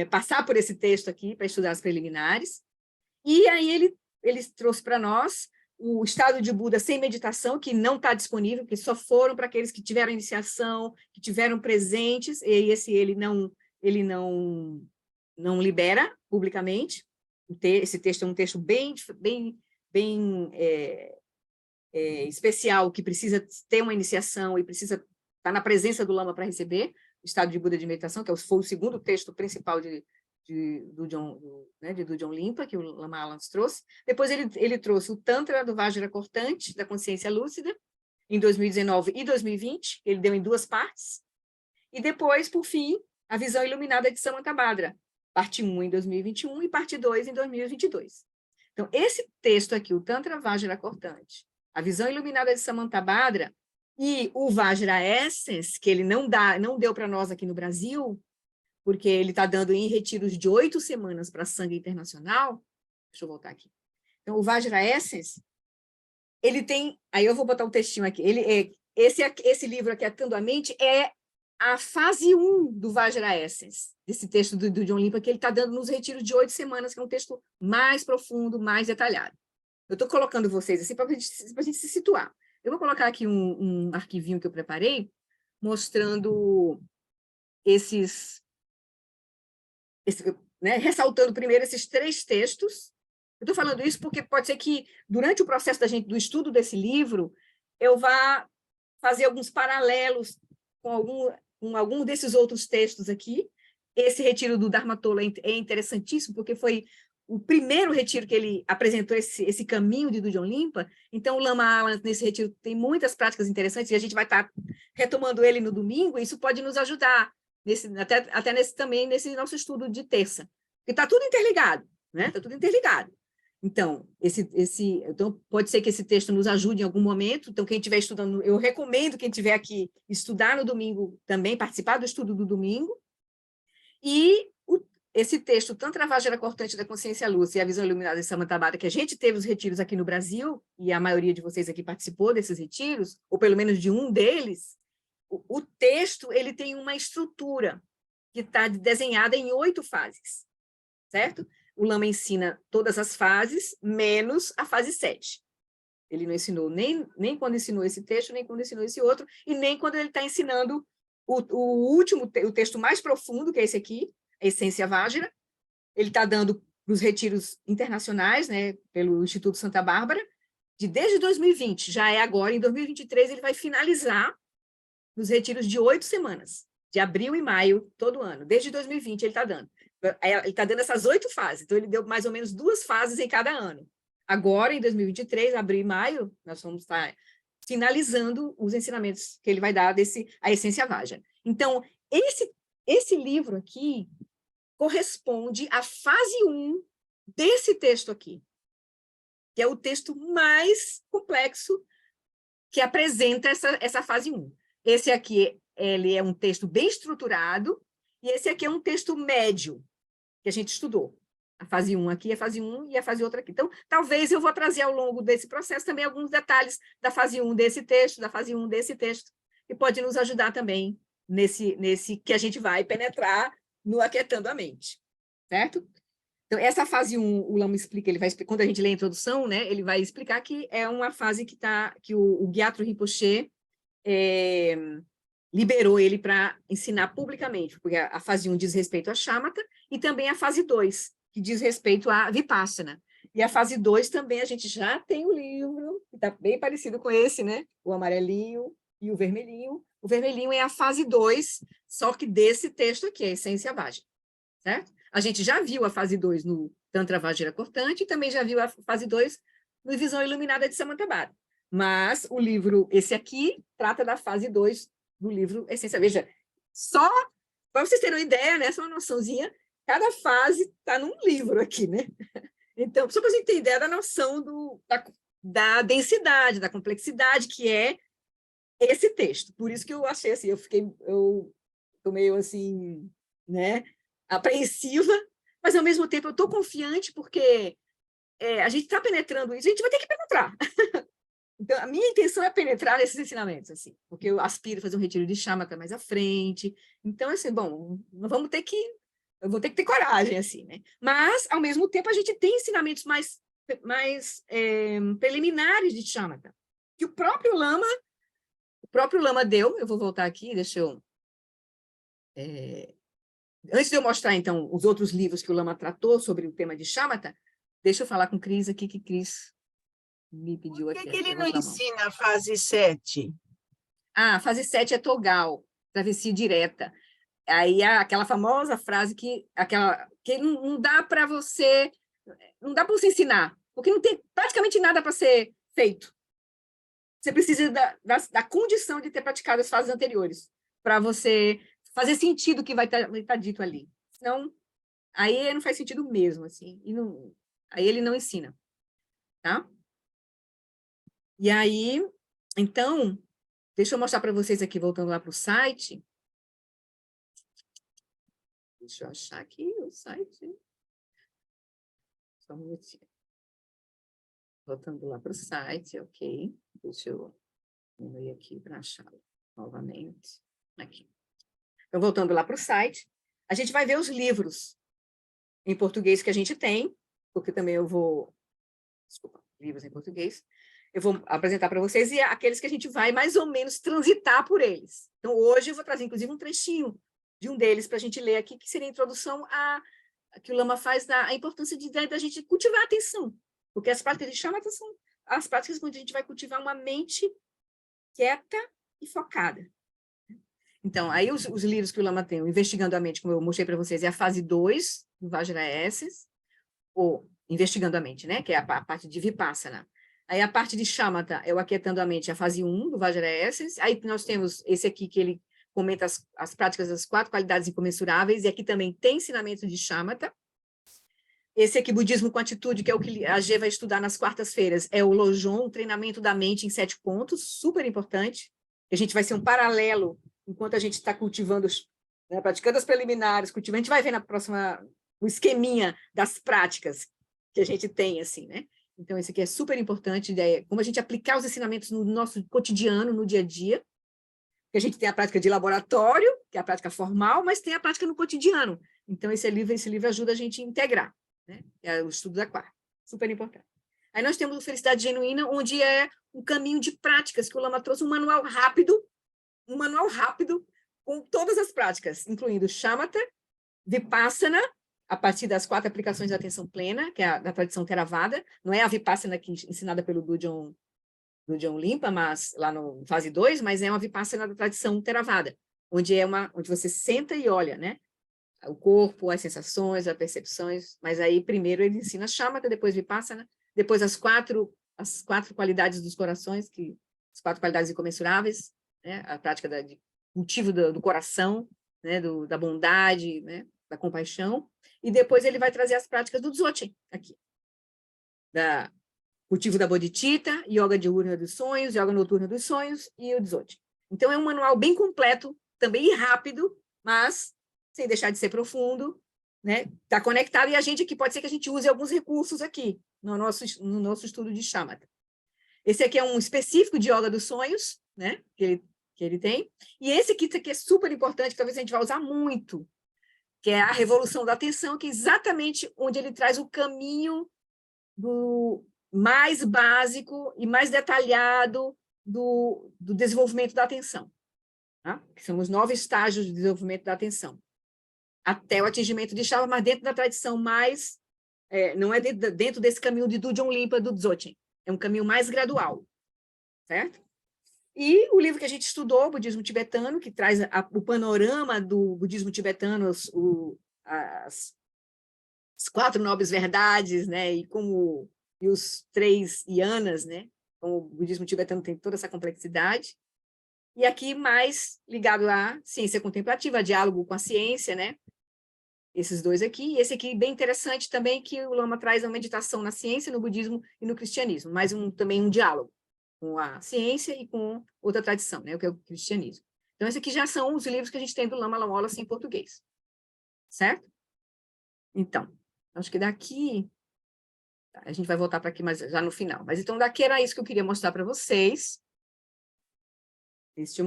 passar por esse texto aqui para estudar as preliminares. E aí ele trouxe para nós o estado de Buda sem meditação, que não está disponível, que só foram para aqueles que tiveram iniciação, que tiveram presentes, e ele não libera publicamente. Esse texto é um texto bem especial, que precisa ter uma iniciação e precisa estar na presença do Lama para receber o estado de Buda de meditação, que foi o segundo texto principal de Dudjom Limpa, que o Lama Alan trouxe. Depois ele trouxe o Tantra do Vajra Cortante, da consciência lúcida, em 2019 e 2020, ele deu em 2 partes. E depois, por fim, a Visão Iluminada de Samantabhadra, parte 1 em 2021 e parte 2 em 2022. Então, esse texto aqui, o Tantra Vajra Cortante, a Visão Iluminada de Samantabhadra, E o Vajra Essence, que ele não deu para nós aqui no Brasil, porque ele está dando em retiros de 8 semanas para Sangha Internacional. Deixa eu voltar aqui. Então, o Vajra Essence, ele tem... Aí eu vou botar um textinho aqui. Esse livro aqui, Atando a Mente, é a fase 1 do Vajra Essence, desse texto do John Limpa, que ele está dando nos retiros de 8 semanas, que é um texto mais profundo, mais detalhado. Eu estou colocando vocês assim para a gente se situar. Eu vou colocar aqui um arquivinho que eu preparei, mostrando ressaltando primeiro esses 3 textos. Eu estou falando isso porque pode ser que, durante o processo do estudo desse livro, eu vá fazer alguns paralelos com algum desses outros textos aqui. Esse retiro do Dharmatola é interessantíssimo, porque foi o primeiro retiro que ele apresentou esse caminho de John Limpa. Então, o Lama Alan, nesse retiro, tem muitas práticas interessantes, e a gente vai estar retomando ele no domingo, e isso pode nos ajudar, também nesse nosso estudo de terça. Porque está tudo interligado, né? Está tudo interligado. Então, então, pode ser que esse texto nos ajude em algum momento. Então, quem estiver estudando, eu recomendo quem estiver aqui estudar no domingo também, participar do estudo do domingo. E esse texto, Tantra Vajra Cortante da Consciência Lúcida e a Visão Iluminada de Samantabhadra, que a gente teve os retiros aqui no Brasil, e a maioria de vocês aqui participou desses retiros, ou pelo menos de um deles, o texto ele tem uma estrutura que está desenhada em 8 fases, certo? O Lama ensina todas as fases, menos a fase 7. Ele não ensinou nem quando ensinou esse texto, nem quando ensinou esse outro, e nem quando ele está ensinando o texto mais profundo, que é esse aqui, a Essência Vajra. Ele está dando os retiros internacionais, né, pelo Instituto Santa Bárbara, desde 2020, já é agora, em 2023, ele vai finalizar nos retiros de 8 semanas, de abril e maio, todo ano. Desde 2020 ele está dando. Ele está dando essas 8 fases, então ele deu mais ou menos 2 fases em cada ano. Agora, em 2023, abril e maio, nós vamos estar finalizando os ensinamentos que ele vai dar a Essência Vajra. Então, esse livro aqui corresponde à fase 1 desse texto aqui, que é o texto mais complexo que apresenta essa fase 1. Esse aqui ele é um texto bem estruturado, e esse aqui é um texto médio, que a gente estudou. A fase 1 aqui, a fase 1 e a fase outra aqui. Então, talvez eu vou trazer ao longo desse processo também alguns detalhes da fase 1 desse texto, da fase 1 desse texto, que pode nos ajudar também nesse que a gente vai penetrar no Aquietando a Mente, certo? Então, essa fase 1, o Lama explica, quando a gente lê a introdução, né, ele vai explicar que é uma fase que o Gyatro Rinpoche liberou ele para ensinar publicamente, porque a fase 1 diz respeito a Shamatha, e também a fase 2, que diz respeito a Vipassana. E a fase 2 também a gente já tem o livro, que está bem parecido com esse, né? O amarelinho e o vermelhinho. O vermelhinho é a fase 2, só que desse texto aqui, a Essência Vajra, certo? A gente já viu a fase 2 no Tantra Vajra Cortante, e também já viu a fase 2 no Visão Iluminada de Samantabhadra. Mas o livro, esse aqui, trata da fase 2 do livro Essência. Veja, só para vocês terem uma ideia, né, só uma noçãozinha, cada fase está num livro aqui, né? Então, só para a gente ter ideia da noção da densidade, da complexidade que é esse texto. Por isso que eu achei assim, eu tô meio assim, né, apreensiva, mas ao mesmo tempo eu estou confiante porque a gente está penetrando isso, a gente vai ter que penetrar. Então, a minha intenção é penetrar nesses ensinamentos, assim, porque eu aspiro a fazer um retiro de Shamatha mais à frente. Então, assim, bom, eu vou ter que ter coragem, assim, né? Mas, ao mesmo tempo, a gente tem ensinamentos mais preliminares de Shamatha, que o próprio Lama deu. Eu vou voltar aqui, deixa eu... Antes de eu mostrar, então, os outros livros que o Lama tratou sobre o tema de Shamatha, deixa eu falar com o Cris aqui, que Cris me pediu aqui. Por que ele não ensina a fase 7? A fase 7 é Togal, travessia direta. Aí aquela famosa frase que não dá para você ensinar, porque não tem praticamente nada para ser feito. Você precisa da condição de ter praticado as fases anteriores, para você fazer sentido o que vai estar dito ali. Senão, aí não faz sentido mesmo, assim, aí ele não ensina, tá? E aí, então, Deixa eu mostrar para vocês aqui, voltando lá para o site. Deixa eu achar aqui o site. Só um minutinho. Voltando lá para o site, ok. Deixa eu diminuir aqui para achá-lo novamente. Aqui. Então, voltando lá para o site, a gente vai ver os livros em português que a gente tem, porque também eu vou... Desculpa, livros em português. Eu vou apresentar para vocês e aqueles que a gente vai mais ou menos transitar por eles. Então, hoje eu vou trazer, inclusive, um trechinho de um deles para a gente ler aqui, que seria a introdução a que o Lama faz da importância da gente cultivar a atenção, porque as práticas de chama atenção, as práticas onde a gente vai cultivar uma mente quieta e focada. Então, aí os livros que o Lama tem, o Investigando a Mente, como eu mostrei para vocês, é a fase 2 do Vajrayasis, ou Investigando a Mente, né? Que é a parte de Vipassana. Aí a parte de Shamatha é o Aquietando a Mente, a fase 1 do Vajrayasis. Aí nós temos esse aqui que ele comenta as práticas das 4 qualidades incomensuráveis, e aqui também tem ensinamento de Shamatha. Esse aqui, Budismo com Atitude, que é o que a Gê vai estudar nas quartas-feiras, é o Lojon, o treinamento da mente em 7 pontos, super importante. A gente vai ser um paralelo, enquanto a gente está cultivando, né, praticando as preliminares, cultivando, a gente vai ver na próxima, o esqueminha das práticas que a gente tem, assim, né? Então, esse aqui é super importante, como a gente aplicar os ensinamentos no nosso cotidiano, no dia a dia. A gente tem a prática de laboratório, que é a prática formal, mas tem a prática no cotidiano. Então, esse livro ajuda a gente a integrar, né? É o estudo da quarta, super importante. Aí nós temos o Felicidade Genuína, onde é um caminho de práticas, que o Lama trouxe um manual rápido com todas as práticas, incluindo Shamatha, Vipassana, a partir das 4 aplicações da atenção plena, que é da tradição Theravada, não é a Vipassana que ensinada pelo Dudjom Limpa, mas lá no fase 2, mas é uma Vipassana da tradição Theravada, onde você senta e olha, né? O corpo, as sensações, as percepções, mas aí primeiro ele ensina Shamatha, depois Vipassana, depois as quatro qualidades dos corações, as 4 qualidades incomensuráveis, né? A prática de cultivo do coração, né? Da bondade, né? Da compaixão, e depois ele vai trazer as práticas do Dzogchen, aqui, cultivo da Bodhicitta, yoga diurna dos sonhos, yoga noturna dos sonhos e o Dzogchen. Então, é um manual bem completo, também rápido, mas sem deixar de ser profundo, né? Está conectado, e a gente aqui, pode ser que a gente use alguns recursos aqui, no nosso estudo de Shamatha. Esse aqui é um específico de yoga dos sonhos, né? Que ele tem, e esse aqui é super importante, que talvez a gente vá usar muito, que é a Revolução da Atenção, que é exatamente onde ele traz o caminho do mais básico e mais detalhado do desenvolvimento da atenção, tá? Que são os 9 estágios de desenvolvimento da atenção, até o atingimento de Shavasana, mas dentro da tradição mais, não é dentro desse caminho de Dudjom Limpa, do Dzogchen, é um caminho mais gradual, certo? E o livro que a gente estudou, o Budismo Tibetano, que traz o panorama do budismo tibetano, as 4 nobres verdades, né? E os 3 yanas, né? Como o budismo tibetano tem toda essa complexidade. E aqui mais ligado à ciência contemplativa, diálogo com a ciência, né? Esses 2 aqui. E esse aqui bem interessante também, que o Lama traz a meditação na ciência, no budismo e no cristianismo, mas também um diálogo com a ciência e com outra tradição, né? O que é o cristianismo. Então, esses aqui já são os livros que a gente tem do Lama Wallace em português. Certo? Então, acho que daqui... A gente vai voltar para aqui, mas já no final. Mas então, daqui era isso que eu queria mostrar para vocês. Neste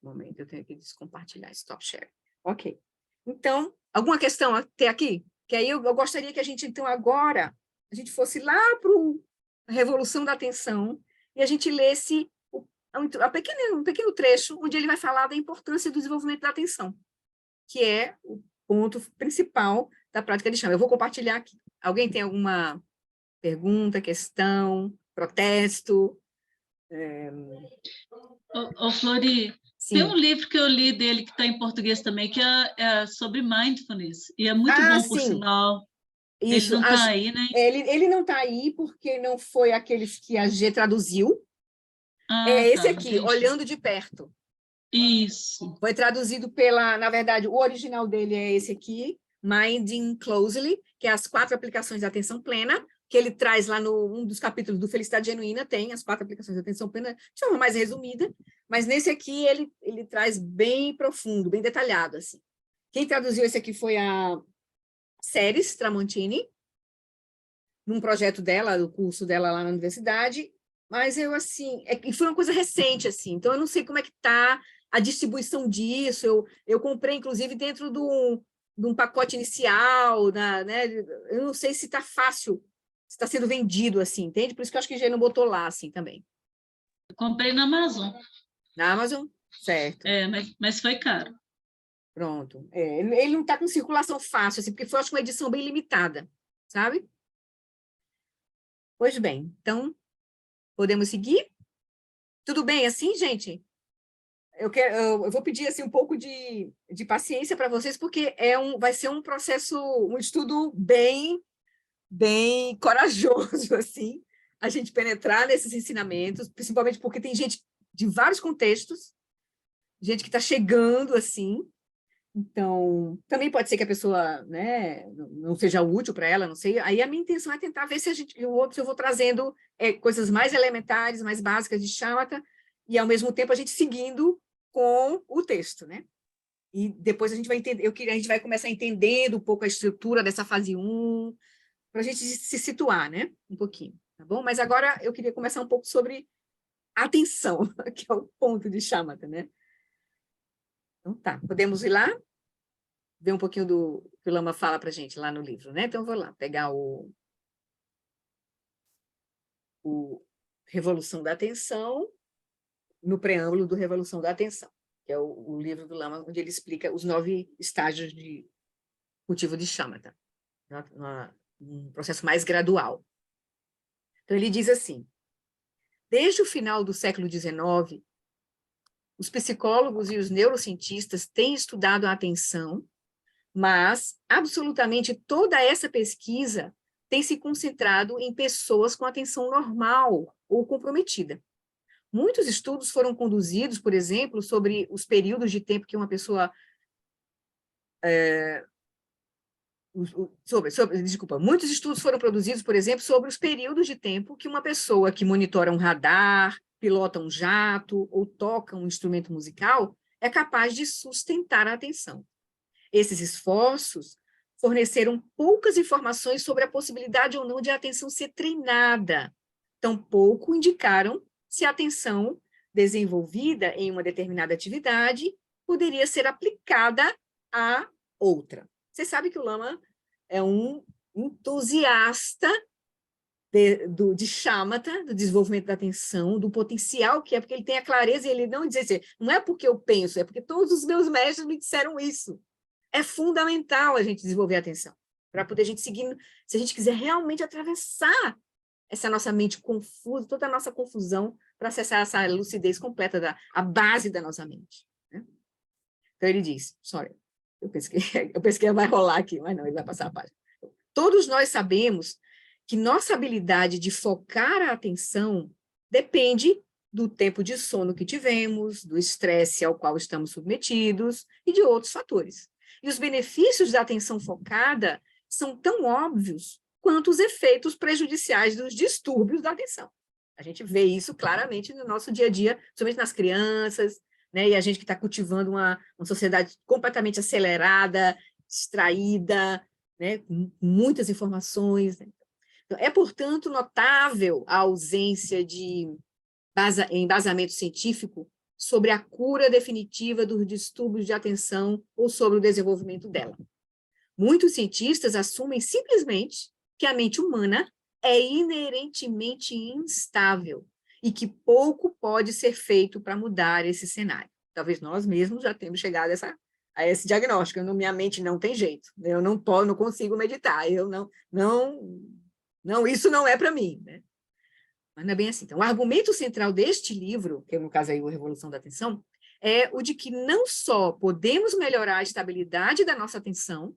momento, eu tenho que descompartilhar, stop share. Ok. Então, alguma questão até aqui? Que aí eu gostaria que a gente, então, agora, a gente fosse lá para a Revolução da Atenção e a gente lesse um pequeno trecho onde ele vai falar da importância do desenvolvimento da atenção, que é o ponto principal da prática de chama. Eu vou compartilhar aqui. Alguém tem alguma pergunta, questão, protesto? Flori, Sim. tem um livro que eu li dele que está em português também, que é sobre mindfulness, e é muito bom, por sinal. Isso. Ele não está aí, né? Ele não está aí porque não foi aqueles que a G traduziu. Esse aqui, entendi. Olhando de Perto. Isso. Foi traduzido na verdade, o original dele é esse aqui, Minding Closely, que é as 4 aplicações da atenção plena, que ele traz lá um dos capítulos do Felicidade Genuína, tem as 4 aplicações da atenção plena, de forma mais resumida, mas nesse aqui ele traz bem profundo, bem detalhado, assim. Quem traduziu esse aqui foi a Ceres Tramontini, num projeto dela, do curso dela lá na universidade, mas eu, assim, foi uma coisa recente, assim, então eu não sei como é que está a distribuição disso, eu comprei, inclusive, dentro de um pacote inicial, né, eu não sei se está fácil, se está sendo vendido, assim, entende? Por isso que eu acho que já não botou lá, assim, também. Eu comprei na Amazon. Na Amazon? Certo. Mas foi caro. Pronto. Ele não está com circulação fácil, assim, porque foi, acho que, uma edição bem limitada, sabe? Pois bem, então, podemos seguir? Tudo bem assim, gente? Eu vou pedir assim, um pouco de paciência para vocês, porque vai ser um processo, um estudo bem corajoso, assim, a gente penetrar nesses ensinamentos, principalmente porque tem gente de vários contextos, gente que está chegando, assim, então, também pode ser que a pessoa, né, não seja útil para ela, não sei. Aí a minha intenção é tentar ver se eu vou trazendo coisas mais elementares, mais básicas de Shamatha, e ao mesmo tempo a gente seguindo com o texto, né? E depois a gente vai entender, a gente vai começar entendendo um pouco a estrutura dessa fase 1, para a gente se situar, né? Um pouquinho, tá bom? Mas agora eu queria começar um pouco sobre atenção, que é o ponto de Shamatha, né? Então tá, podemos ir lá? Ver um pouquinho do que o Lama fala para a gente lá no livro, né? Então, eu vou lá pegar o Revolução da Atenção, no preâmbulo do Revolução da Atenção, que é o livro do Lama, onde ele explica os 9 estágios de cultivo de Shamatha, um processo mais gradual. Então, ele diz assim, desde o final do século XIX, os psicólogos e os neurocientistas têm estudado a atenção, mas absolutamente toda essa pesquisa tem se concentrado em pessoas com atenção normal ou comprometida. Muitos estudos foram conduzidos, por exemplo, sobre os períodos de tempo que uma pessoa... muitos estudos foram produzidos, por exemplo, sobre os períodos de tempo que uma pessoa que monitora um radar, pilota um jato ou toca um instrumento musical é capaz de sustentar a atenção. Esses esforços forneceram poucas informações sobre a possibilidade ou não de a atenção ser treinada. Tampouco indicaram se a atenção desenvolvida em uma determinada atividade poderia ser aplicada a outra. Você sabe que o Lama é um entusiasta de Shamatha, do desenvolvimento da atenção, do potencial que é, porque ele tem a clareza e ele não diz assim, não é porque eu penso, é porque todos os meus mestres me disseram isso. É fundamental a gente desenvolver a atenção, para poder a gente seguir, se a gente quiser realmente atravessar essa nossa mente confusa, toda a nossa confusão, para acessar essa lucidez completa, a base da nossa mente. Né? Então, ele diz, eu pensei que vai rolar aqui, mas não, ele vai passar a página. Todos nós sabemos que nossa habilidade de focar a atenção depende do tempo de sono que tivemos, do estresse ao qual estamos submetidos e de outros fatores. E os benefícios da atenção focada são tão óbvios quanto os efeitos prejudiciais dos distúrbios da atenção. A gente vê isso claramente no nosso dia a dia, principalmente nas crianças, né? E a gente que está cultivando uma sociedade completamente acelerada, distraída, né? Com muitas informações. Né? Então, é, portanto, notável a ausência de embasamento científico sobre a cura definitiva dos distúrbios de atenção ou sobre o desenvolvimento dela. Muitos cientistas assumem simplesmente que a mente humana é inerentemente instável e que pouco pode ser feito para mudar esse cenário. Talvez nós mesmos já tenhamos chegado a esse diagnóstico. Minha mente não tem jeito, eu não consigo meditar, isso não é para mim, né? Mas não é bem assim. Então, o argumento central deste livro, que no caso aí o Revolução da Atenção, é o de que não só podemos melhorar a estabilidade da nossa atenção,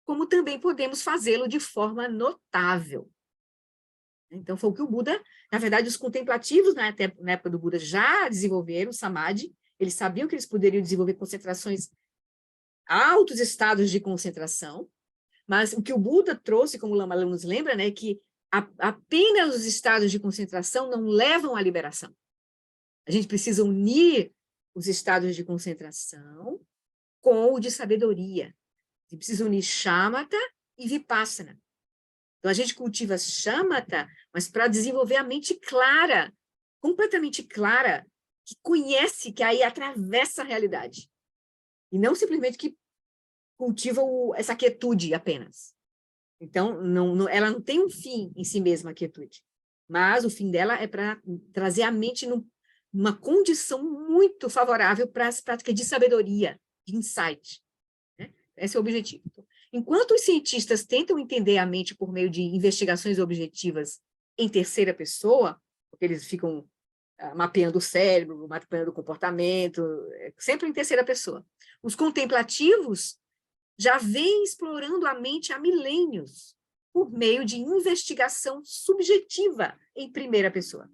como também podemos fazê-lo de forma notável. Então, foi o que o Buda, na verdade, os contemplativos na época do Buda já desenvolveram o Samadhi, eles sabiam que eles poderiam desenvolver concentrações, altos estados de concentração, mas o que o Buda trouxe, como o Lama nos lembra, né, que apenas os estados de concentração não levam à liberação. A gente precisa unir os estados de concentração com o de sabedoria. A gente precisa unir shamatha e vipassana. Então, a gente cultiva shamatha, mas para desenvolver a mente clara, completamente clara, que conhece, que aí atravessa a realidade. E não simplesmente que cultiva essa quietude apenas. Então, ela não tem um fim em si mesma, a quietude. Mas o fim dela é para trazer a mente numa condição muito favorável para as práticas de sabedoria, de insight. Né? Esse é o objetivo. Então, enquanto os cientistas tentam entender a mente por meio de investigações objetivas em terceira pessoa, porque eles ficam mapeando o cérebro, mapeando o comportamento, sempre em terceira pessoa. Os contemplativos já vêm explorando a mente há milênios, por meio de investigação subjetiva em primeira pessoa.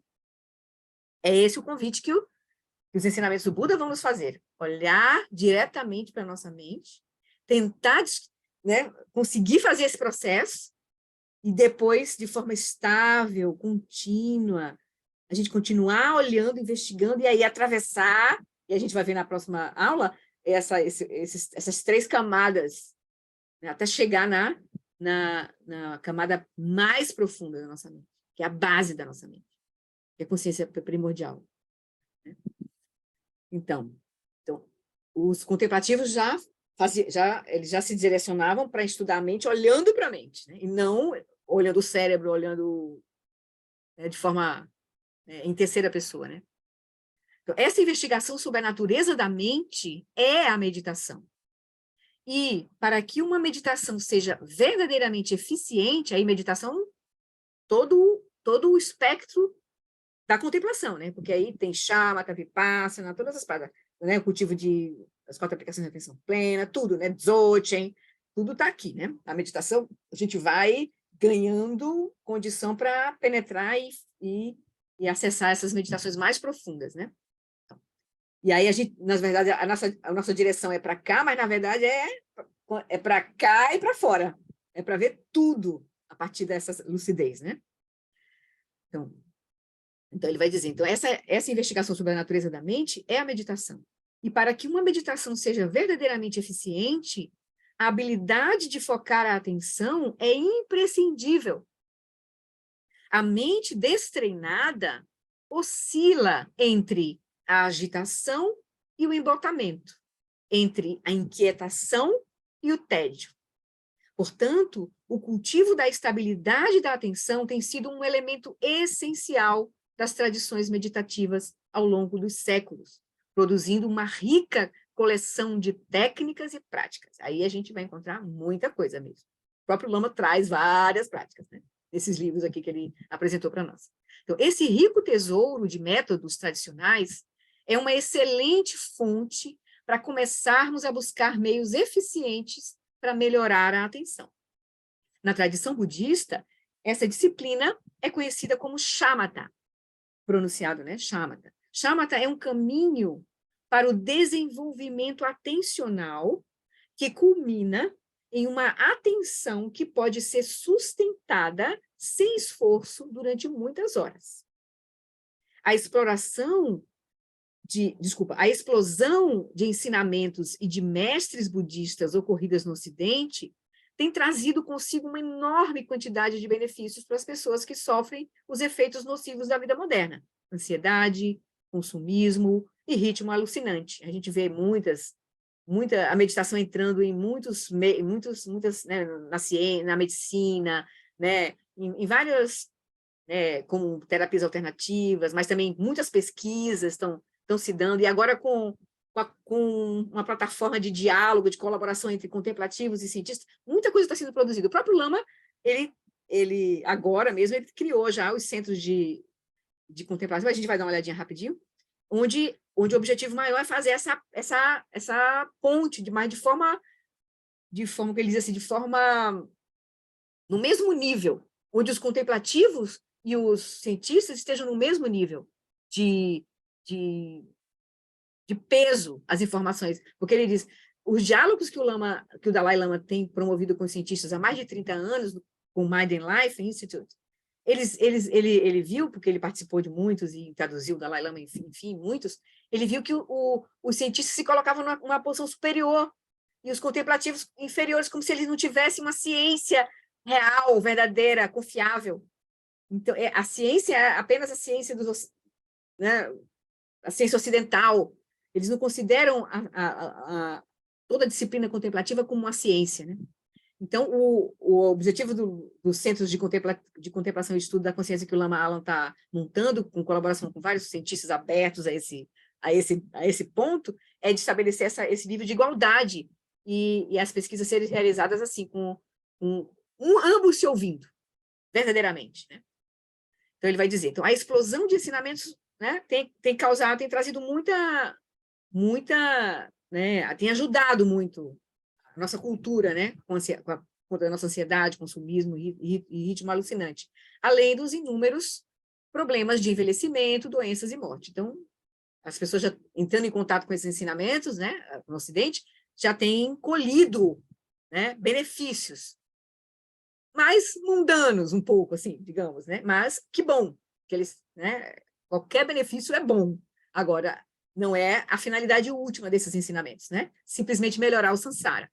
É esse o convite que os ensinamentos do Buda vão nos fazer. Olhar diretamente para a nossa mente, tentar, né, conseguir fazer esse processo, e depois, de forma estável, contínua, a gente continuar olhando, investigando, e aí atravessar, e a gente vai ver na próxima aula, essas 3 camadas, né, até chegar na camada mais profunda da nossa mente, que é a base da nossa mente, que é a consciência primordial. Né? Então, os contemplativos eles já se direcionavam para estudar a mente olhando para a mente, né? E não olhando o cérebro, olhando, né, de forma em terceira pessoa, né? Então, essa investigação sobre a natureza da mente é a meditação. E para que uma meditação seja verdadeiramente eficiente, aí meditação, todo o espectro da contemplação, né? Porque aí tem shamatha, vipassana, todas as paradas, né? O cultivo das 4 aplicações de atenção plena, tudo, né? Dzogchen, tudo está aqui, né? A meditação, a gente vai ganhando condição para penetrar e acessar essas meditações mais profundas, né? E aí, na verdade, a nossa direção é para cá, mas, na verdade, é para cá e para fora. É para ver tudo a partir dessa lucidez, né? Então, ele vai dizer, então, essa investigação sobre a natureza da mente é a meditação. E para que uma meditação seja verdadeiramente eficiente, a habilidade de focar a atenção é imprescindível. A mente destreinada oscila entre a agitação e o embotamento, entre a inquietação e o tédio. Portanto, o cultivo da estabilidade da atenção tem sido um elemento essencial das tradições meditativas ao longo dos séculos, produzindo uma rica coleção de técnicas e práticas. Aí a gente vai encontrar muita coisa mesmo. O próprio Lama traz várias práticas, né? Nesses livros aqui que ele apresentou para nós. Então, esse rico tesouro de métodos tradicionais é uma excelente fonte para começarmos a buscar meios eficientes para melhorar a atenção. Na tradição budista, essa disciplina é conhecida como shamatha, pronunciado, né? Shamatha. Shamatha é um caminho para o desenvolvimento atencional que culmina em uma atenção que pode ser sustentada sem esforço durante muitas horas. A explosão de ensinamentos e de mestres budistas ocorridas no Ocidente tem trazido consigo uma enorme quantidade de benefícios para as pessoas que sofrem os efeitos nocivos da vida moderna. Ansiedade, consumismo e ritmo alucinante. A gente vê a meditação entrando em muitas, né, na ciência, na medicina, né, em várias, né, como terapias alternativas, mas também muitas pesquisas estão se dando, e agora com uma plataforma de diálogo, de colaboração entre contemplativos e cientistas, muita coisa está sendo produzida. O próprio Lama, ele agora mesmo, ele criou já os centros de contemplação, a gente vai dar uma olhadinha rapidinho, onde o objetivo maior é fazer essa ponte, mas de forma que ele diz assim, de forma no mesmo nível, onde os contemplativos e os cientistas estejam no mesmo nível de peso as informações, porque ele diz, os diálogos que o Dalai Lama tem promovido com os cientistas há mais de 30 anos, com o Mind and Life Institute, ele viu, porque ele participou de muitos e traduziu o Dalai Lama, enfim, muitos, ele viu que os cientistas se colocavam numa posição superior e os contemplativos inferiores, como se eles não tivessem uma ciência real, verdadeira, confiável. Então, a ciência é apenas a ciência né, a ciência ocidental. Eles não consideram toda a disciplina contemplativa como uma ciência, né? Então, o objetivo dos centros de contemplação e estudo da consciência que o Lama Alam está montando, com colaboração com vários cientistas abertos a esse ponto, é de estabelecer esse nível de igualdade e as pesquisas serem realizadas assim, com ambos se ouvindo, verdadeiramente, né? Então, ele vai dizer, então, a explosão de ensinamentos, né, tem trazido muita, né, tem ajudado muito a nossa cultura, né, contra a nossa ansiedade, consumismo e ritmo alucinante, além dos inúmeros problemas de envelhecimento, doenças e morte. Então, as pessoas já entrando em contato com esses ensinamentos, né, no Ocidente, já têm colhido, né, benefícios mais mundanos, um pouco, assim, digamos, né, mas que bom, que eles, né, qualquer benefício é bom. Agora, não é a finalidade última desses ensinamentos, né, simplesmente melhorar o samsara.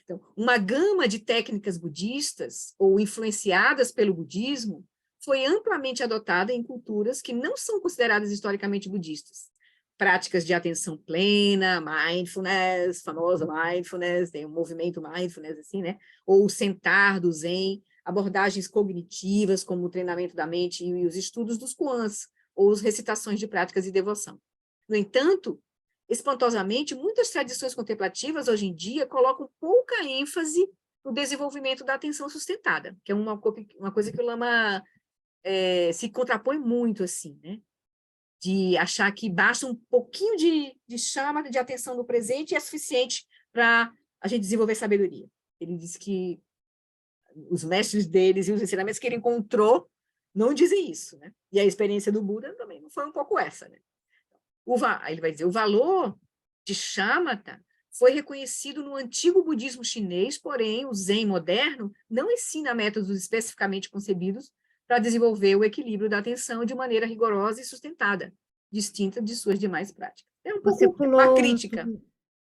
Então, uma gama de técnicas budistas, ou influenciadas pelo budismo, foi amplamente adotada em culturas que não são consideradas historicamente budistas. Práticas de atenção plena, mindfulness, famosa mindfulness, tem um movimento mindfulness, assim, né? Ou o sentar do Zen, abordagens cognitivas, como o treinamento da mente e os estudos dos koans, ou as recitações de práticas de devoção. No entanto, espantosamente, muitas tradições contemplativas, hoje em dia, colocam pouca ênfase no desenvolvimento da atenção sustentada, que é uma coisa que o Lama se contrapõe muito, assim, né? De achar que basta um pouquinho de chama, de atenção no presente e é suficiente para a gente desenvolver sabedoria. Ele diz que os mestres deles e os ensinamentos que ele encontrou não dizem isso, né? E a experiência do Buda também não foi um pouco essa, né? Ele vai dizer, o valor de shamatha foi reconhecido no antigo budismo chinês, porém o Zen moderno não ensina métodos especificamente concebidos para desenvolver o equilíbrio da atenção de maneira rigorosa e sustentada, distinta de suas demais práticas. É um pouco uma crítica.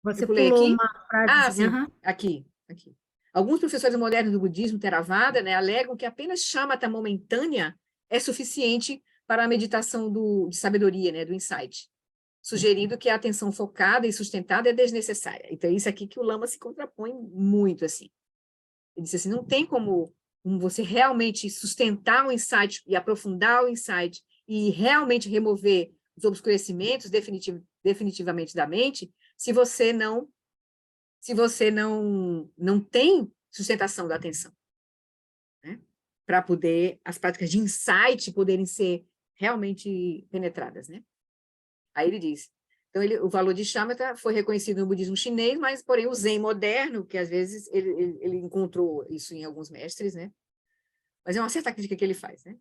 Você Eu pulei pulou aqui? uma frase. Sim, aqui. Alguns professores modernos do budismo Theravada, né, alegam que apenas shamatha momentânea é suficiente para a meditação de sabedoria, né, do insight, sugerindo que a atenção focada e sustentada é desnecessária. Então, é isso aqui que o Lama se contrapõe muito, assim. Ele disse assim, não tem como você realmente sustentar o insight e aprofundar o insight e realmente remover os obscurecimentos definitivamente da mente, se você não tem sustentação da atenção, né? Para poder as práticas de insight poderem ser realmente penetradas, né? Aí ele diz, então o valor de shamatha foi reconhecido no budismo chinês, mas, porém, o Zen moderno, que às vezes ele encontrou isso em alguns mestres, né? Mas é uma certa crítica que ele faz, né?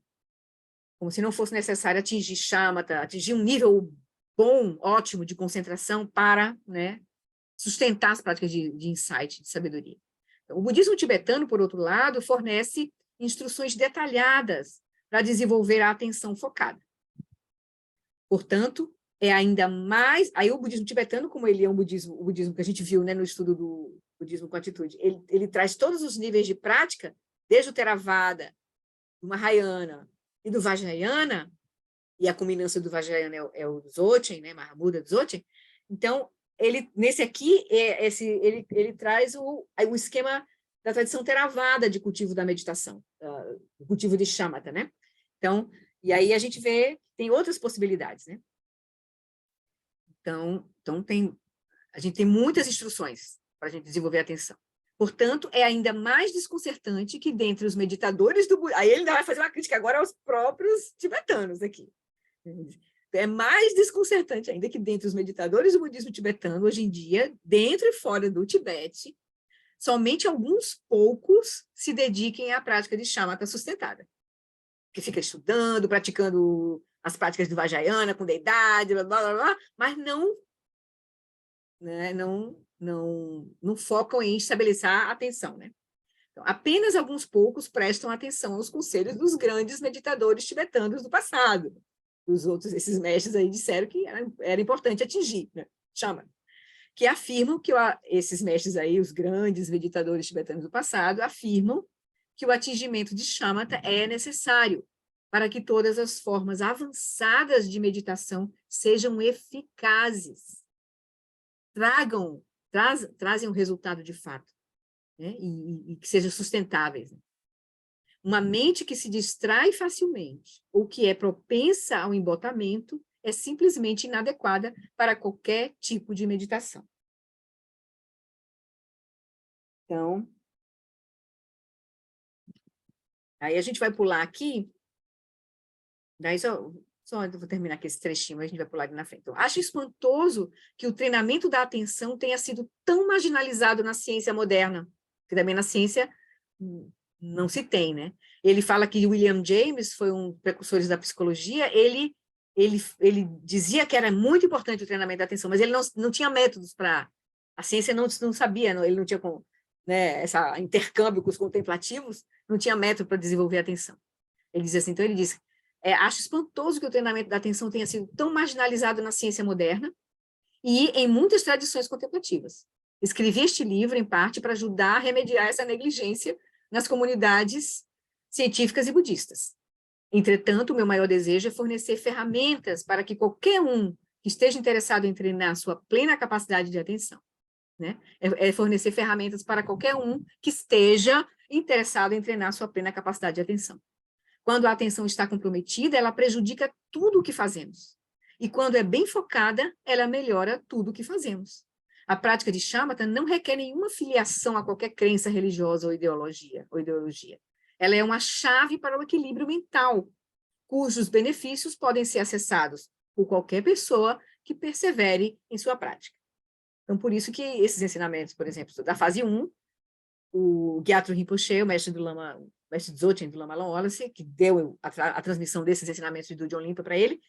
Como se não fosse necessário atingir shamatha, atingir um nível bom, ótimo de concentração para, né, sustentar as práticas de insight, de sabedoria. Então, o budismo tibetano, por outro lado, fornece instruções detalhadas para desenvolver a atenção focada. Portanto, é ainda mais... Aí o budismo tibetano, como ele é o budismo que a gente viu, né, no estudo do budismo com atitude, ele traz todos os níveis de prática, desde o Theravada, do Mahayana e do Vajrayana, e a culminância do Vajrayana é o Dzogchen, né, Mahamudra Dzogchen. Então, nesse aqui, ele traz o esquema da tradição Theravada de cultivo da meditação, o cultivo de shamatha, né? Então, e aí a gente vê que tem outras possibilidades, né? Então a gente tem muitas instruções para a gente desenvolver a atenção. Portanto, é ainda mais desconcertante que dentre os meditadores do budismo... Aí ele ainda vai fazer uma crítica agora aos próprios tibetanos aqui. É mais desconcertante ainda que dentre os meditadores do budismo tibetano, hoje em dia, dentro e fora do Tibete, somente alguns poucos se dediquem à prática de shamatha sustentada, que fica estudando, praticando as práticas do Vajrayana com deidade, blá, blá, blá, blá, mas não focam em estabelecer a atenção, né? Então, apenas alguns poucos prestam atenção aos conselhos dos grandes meditadores tibetanos do passado. Os outros, esses mestres aí disseram que era importante atingir, né? Chama. Que afirmam que esses mestres aí, os grandes meditadores tibetanos do passado, afirmam que o atingimento de shamatha é necessário para que todas as formas avançadas de meditação sejam eficazes, trazem um resultado de fato, né? E que sejam sustentáveis. Uma mente que se distrai facilmente ou que é propensa ao embotamento é simplesmente inadequada para qualquer tipo de meditação. Então, aí a gente vai pular aqui, daí só eu vou terminar aqui esse trechinho, a gente vai pular aqui na frente. Então, acho espantoso que o treinamento da atenção tenha sido tão marginalizado na ciência moderna, que também na ciência não se tem, né? Ele fala que William James foi um precursor da psicologia, ele dizia que era muito importante o treinamento da atenção, mas ele não tinha métodos para... A ciência não sabia, ele não tinha né, esse intercâmbio com os contemplativos, não tinha método para desenvolver a atenção. Ele diz assim, então ele diz, acho espantoso que o treinamento da atenção tenha sido tão marginalizado na ciência moderna e em muitas tradições contemplativas. Escrevi este livro, em parte, para ajudar a remediar essa negligência nas comunidades científicas e budistas. Entretanto, o meu maior desejo é fornecer ferramentas para que qualquer um que esteja interessado em treinar sua plena capacidade de atenção, né? Fornecer ferramentas para qualquer um que esteja interessado em treinar sua plena capacidade de atenção. Quando a atenção está comprometida, ela prejudica tudo o que fazemos. E quando é bem focada, ela melhora tudo o que fazemos. A prática de shamatha não requer nenhuma filiação a qualquer crença religiosa ou ideologia. Ela é uma chave para o equilíbrio mental, cujos benefícios podem ser acessados por qualquer pessoa que persevere em sua prática. Então, por isso que esses ensinamentos, por exemplo, da fase 1, o Gyatro Rinpoche, o mestre Dzogchen do Lama Wallace, que deu a transmissão desses ensinamentos de Dudjom Limpa para ele,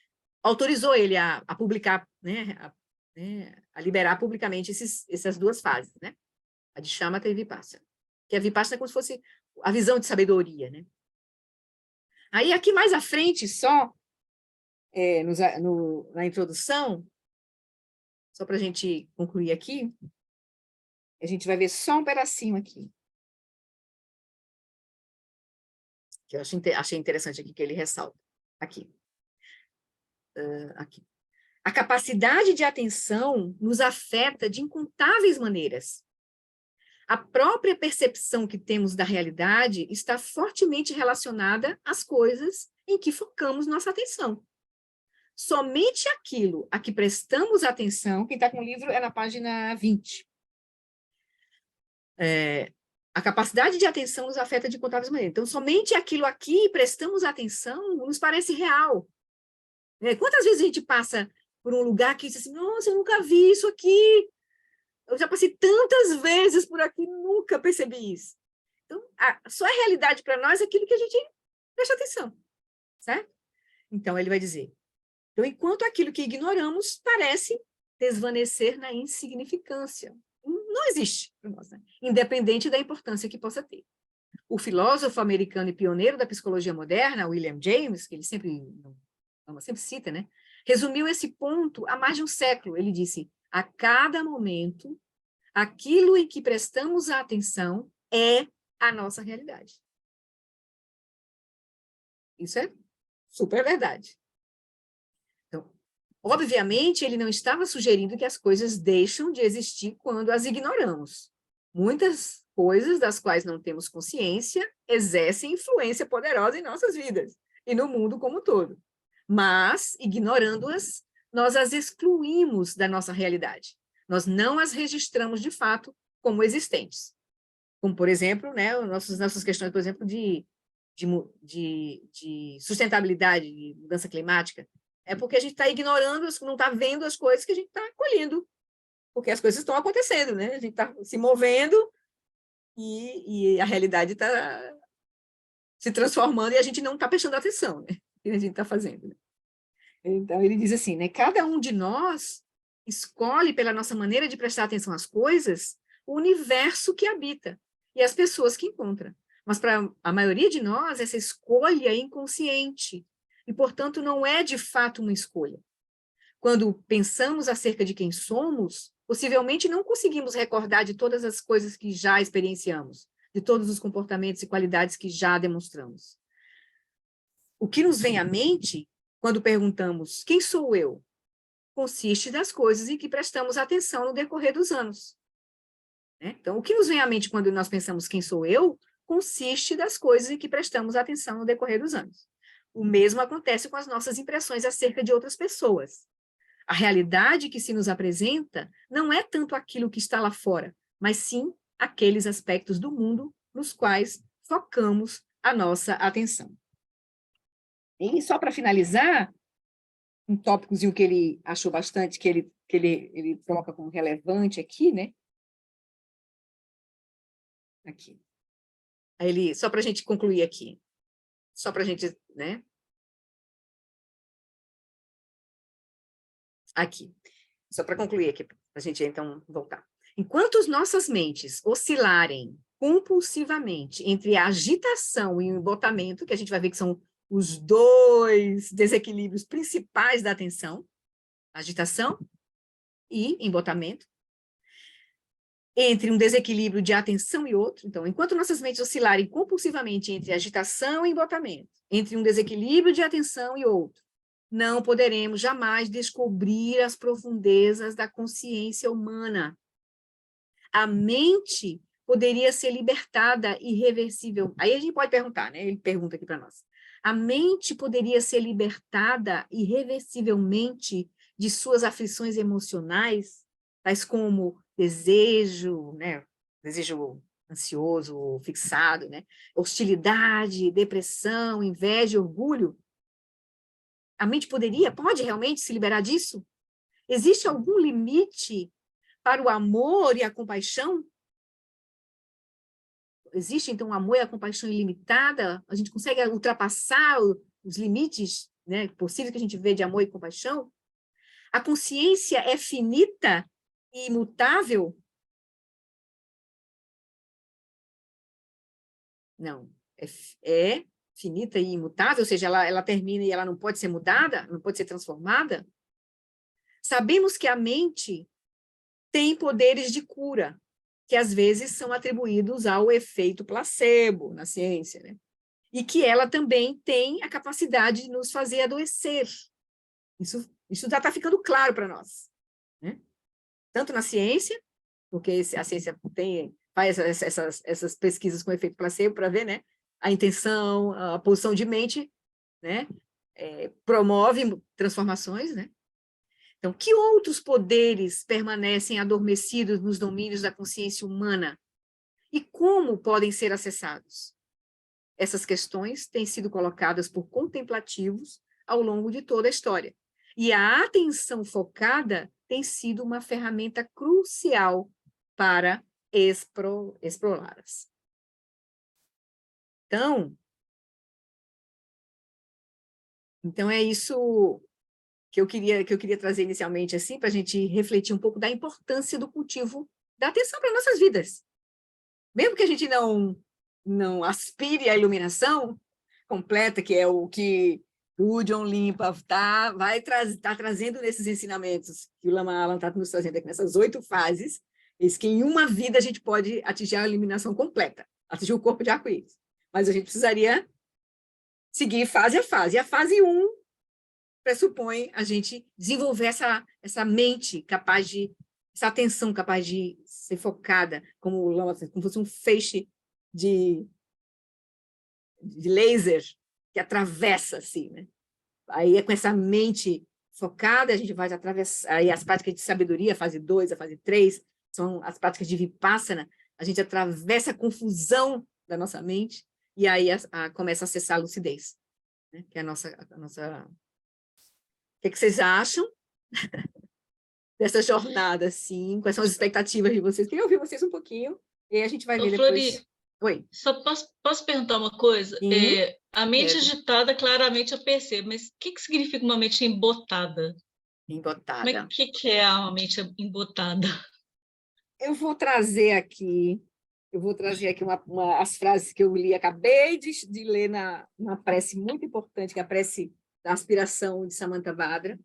autorizou ele a publicar, né, a liberar publicamente essas duas fases, né? A de Shamatha e Vipassana. Que a Vipassana é como se fosse a visão de sabedoria, né? Aí, aqui mais à frente, só, na introdução, só para a gente concluir aqui, a gente vai ver só um pedacinho aqui. Que eu achei interessante aqui, que ele ressalta. Aqui. Aqui. A capacidade de atenção nos afeta de incontáveis maneiras. A própria percepção que temos da realidade está fortemente relacionada às coisas em que focamos nossa atenção. Somente aquilo a que prestamos atenção, quem está com o livro é na página 20. A capacidade de atenção nos afeta de incontáveis maneiras. Então, somente aquilo a que prestamos atenção nos parece real. Quantas vezes a gente passa por um lugar que diz assim, nossa, eu nunca vi isso aqui, eu já passei tantas vezes por aqui, nunca percebi isso. Então, só é realidade para nós aquilo que a gente presta atenção, certo? Então, ele vai dizer, então, enquanto aquilo que ignoramos parece desvanecer na insignificância. Não existe para nós, né? Independente da importância que possa ter. O filósofo americano e pioneiro da psicologia moderna, William James, que ele sempre cita, né? Resumiu esse ponto há mais de um século. Ele disse, a cada momento, aquilo em que prestamos a atenção é a nossa realidade. Isso é super verdade. Então, obviamente, ele não estava sugerindo que as coisas deixam de existir quando as ignoramos. Muitas coisas das quais não temos consciência exercem influência poderosa em nossas vidas e no mundo como um todo. Mas, ignorando-as, nós as excluímos da nossa realidade. Nós não as registramos, de fato, como existentes. Como, por exemplo, né, nossas questões, por exemplo, de sustentabilidade, de mudança climática, é porque a gente está ignorando, não está vendo as coisas que a gente está colhendo, porque as coisas estão acontecendo, né? A gente está se movendo e a realidade está se transformando e a gente não está prestando atenção, né? O que a gente está fazendo. Né? Então, ele diz assim, né? Cada um de nós escolhe, pela nossa maneira de prestar atenção às coisas, o universo que habita. e as pessoas que encontra. Mas para a maioria de nós, essa escolha é inconsciente, e, portanto, não é de fato uma escolha. Quando pensamos acerca de quem somos, possivelmente não conseguimos recordar de todas as coisas que já experienciamos, de todos os comportamentos e qualidades que já demonstramos. O que nos vem à mente, quando perguntamos quem sou eu, consiste das coisas em que prestamos atenção no decorrer dos anos. Então, o que nos vem à mente quando nós pensamos quem sou eu, consiste das coisas em que prestamos atenção no decorrer dos anos. O mesmo acontece com as nossas impressões acerca de outras pessoas. A realidade que se nos apresenta não é tanto aquilo que está lá fora, mas sim aqueles aspectos do mundo nos quais focamos a nossa atenção. E só para finalizar, um tópicozinho que ele achou bastante, que ele coloca como relevante aqui, né? Aqui. Aí só para a gente concluir aqui, só para a gente, né? Aqui, só para concluir aqui, para a gente então voltar. Enquanto as nossas mentes oscilarem compulsivamente entre a agitação e o embotamento, que a gente vai ver que são os dois desequilíbrios principais da atenção, agitação e embotamento, entre um desequilíbrio de atenção e outro. Então, enquanto nossas mentes oscilarem compulsivamente entre agitação e embotamento, entre um desequilíbrio de atenção e outro, não poderemos jamais descobrir as profundezas da consciência humana. A mente poderia ser libertada irreversível. Aí a gente pode perguntar, né? Ele pergunta aqui para nós. A mente poderia ser libertada irreversivelmente de suas aflições emocionais, tais como desejo, né? Desejo ansioso, fixado, né? Hostilidade, depressão, inveja, orgulho. A mente pode realmente se liberar disso? Existe algum limite para o amor e a compaixão? Existe, então, o amor e a compaixão ilimitada? A gente consegue ultrapassar os limites, né, possíveis que a gente vê de amor e compaixão? A consciência é finita e imutável? Não. É finita e imutável, ou seja, ela termina e ela não pode ser mudada, não pode ser transformada? Sabemos que a mente tem poderes de cura, que às vezes são atribuídos ao efeito placebo na ciência, né? E que ela também tem a capacidade de nos fazer adoecer. Isso já está ficando claro para nós, né? Tanto na ciência, porque a ciência faz essas pesquisas com efeito placebo para ver, né? A intenção, a posição de mente, né? Promove transformações, né? Então, que outros poderes permanecem adormecidos nos domínios da consciência humana? E como podem ser acessados? Essas questões têm sido colocadas por contemplativos ao longo de toda a história. E a atenção focada tem sido uma ferramenta crucial para explorá-las. Então é isso que eu queria trazer inicialmente, assim, para a gente refletir um pouco da importância do cultivo da atenção para nossas vidas. Mesmo que a gente não aspire à iluminação completa, que é o que o John Limpa está trazendo nesses ensinamentos que o Lama Alam está nos trazendo aqui, nessas 8 fases, diz que em uma vida a gente pode atingir a iluminação completa, atingir o corpo de arco-íris. Mas a gente precisaria seguir fase a fase. E a fase 1 pressupõe a gente desenvolver essa mente capaz de, essa atenção capaz de ser focada, como fosse um feixe de laser que atravessa, assim, né? Aí com essa mente focada, a gente vai atravessar, aí as práticas de sabedoria, a fase 2, a fase 3, são as práticas de Vipassana, a gente atravessa a confusão da nossa mente, e aí começa a acessar a lucidez, né? Que é a nossa... O que vocês acham dessa jornada, assim? Quais são as expectativas de vocês? Queria ouvir vocês um pouquinho, e aí a gente vai ver depois. Flori, Oi. só posso perguntar uma coisa? A mente agitada, claramente eu percebo, mas o que significa uma mente embotada? Embotada. O que é uma mente embotada? Eu vou trazer aqui Eu vou trazer aqui as frases que eu li, acabei de ler na prece muito importante, que é a prece da aspiração de Samantha Badra,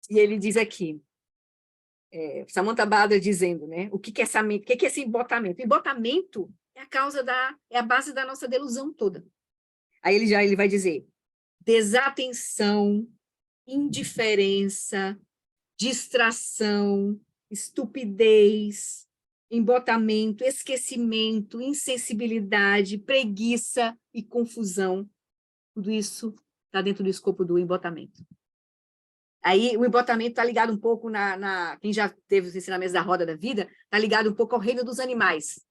e ele diz aqui, Samantha Badra dizendo, né, o que é essa mente, o que é esse embotamento? O embotamento é a base da nossa delusão toda. Aí ele vai dizer, desatenção, indiferença, distração, estupidez, embotamento, esquecimento, insensibilidade, preguiça e confusão. Tudo isso está dentro do escopo do embotamento. Aí o embotamento está ligado um pouco quem já teve os ensinamentos da roda da vida, está ligado um pouco ao reino dos animais.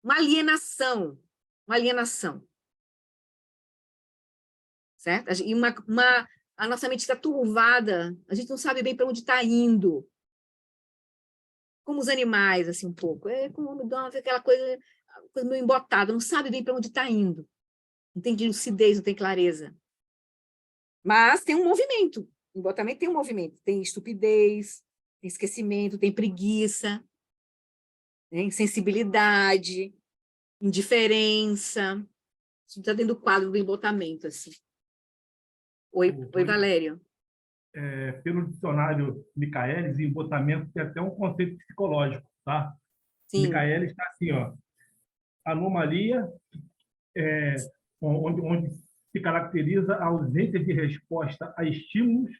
Uma alienação. Certo? E a nossa mente está turvada, a gente não sabe bem para onde está indo. Como os animais, assim, um pouco. Como aquela coisa meio embotada, não sabe bem para onde está indo. Não tem lucidez, não tem clareza. Mas tem um movimento. O embotamento tem um movimento. Tem estupidez, tem esquecimento, tem preguiça, né? Insensibilidade, indiferença. Isso está dentro do quadro do embotamento, assim. Oi, Valério. Pelo dicionário Michaelis, embotamento tem até um conceito psicológico, tá? Sim. Michaelis está assim, ó, anomalia, onde se caracteriza a ausência de resposta a estímulos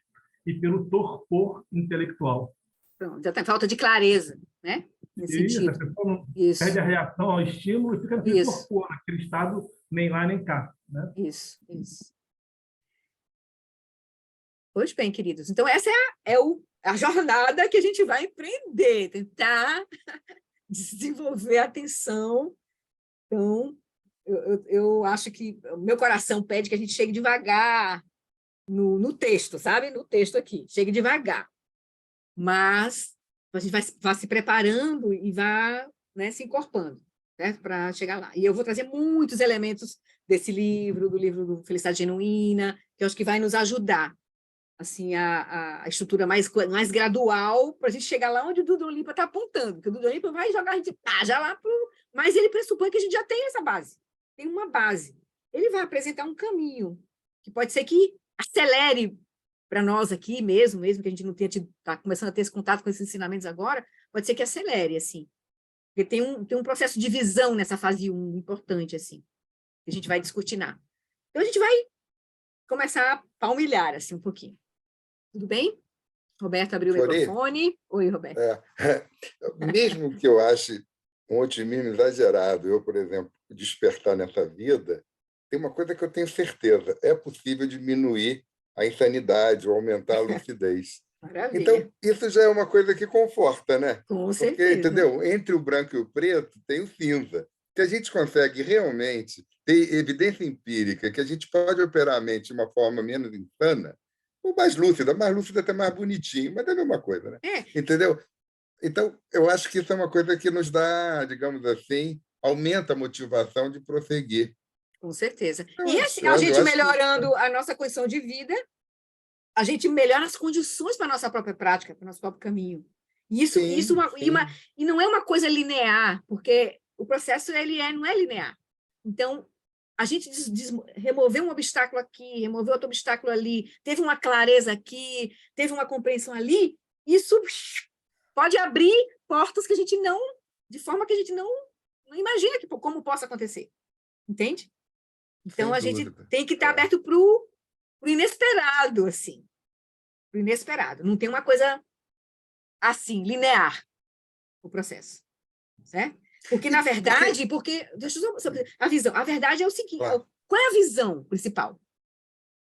e pelo torpor intelectual. Pronto, já tem falta de clareza, né? Nesse Isso, sentido. a pessoa não Isso. perde a reação ao estímulo e fica naquele torpor, naquele estado nem lá nem cá, né? Isso. Pois bem, queridos. Então, essa é a jornada que a gente vai empreender, tentar desenvolver a atenção. Então, eu acho que o meu coração pede que a gente chegue devagar no texto, sabe? No texto aqui, chegue devagar. Mas a gente vai se preparando e vai, né, se encorpando, certo? Para chegar lá. E eu vou trazer muitos elementos desse livro, do livro do Felicidade Genuína, que eu acho que vai nos ajudar assim, a estrutura mais gradual para a gente chegar lá onde o Dudu Olimpa está apontando, porque o Dudu Olimpa vai jogar a gente já lá mas ele pressupõe que a gente já tem essa base, tem uma base. Ele vai apresentar um caminho que pode ser que acelere para nós aqui mesmo que a gente não tenha está começando a ter esse contato com esses ensinamentos agora, pode ser que acelere, assim, porque tem um processo de visão nessa fase 1 importante, assim, que a gente vai descortinar. Então, a gente vai começar a palmilhar, assim, um pouquinho. Tudo bem? Roberto abriu o microfone. Oi, Roberto. Mesmo que eu ache um otimismo exagerado, eu, por exemplo, despertar nessa vida, tem uma coisa que eu tenho certeza, é possível diminuir a insanidade ou aumentar a lucidez. Maravilha. Então, isso já é uma coisa que conforta, né? Com Porque, certeza. entendeu? Entre o branco e o preto tem o cinza. Que a gente consegue realmente ter evidência empírica que a gente pode operar a mente de uma forma menos insana, ou mais lúcida até mais bonitinho, mas é a mesma coisa, né? Entendeu? Então, eu acho que isso é uma coisa que nos dá, digamos assim, aumenta a motivação de prosseguir. Com certeza. E assim, a gente melhorando a nossa condição de vida, a gente melhora as condições para a nossa própria prática, para o nosso próprio caminho. E não é uma coisa linear, porque o processo não é linear. Então, a gente removeu um obstáculo aqui, removeu outro obstáculo ali, teve uma clareza aqui, teve uma compreensão ali, isso pode abrir portas que a gente não, de forma que a gente não imagina como possa acontecer. Entende? Então, a gente tem que estar aberto para o inesperado, assim. Para o inesperado. Não tem uma coisa assim, linear, o processo. Certo? Porque, na verdade, deixa eu só a visão. A verdade é o seguinte, qual é a visão principal?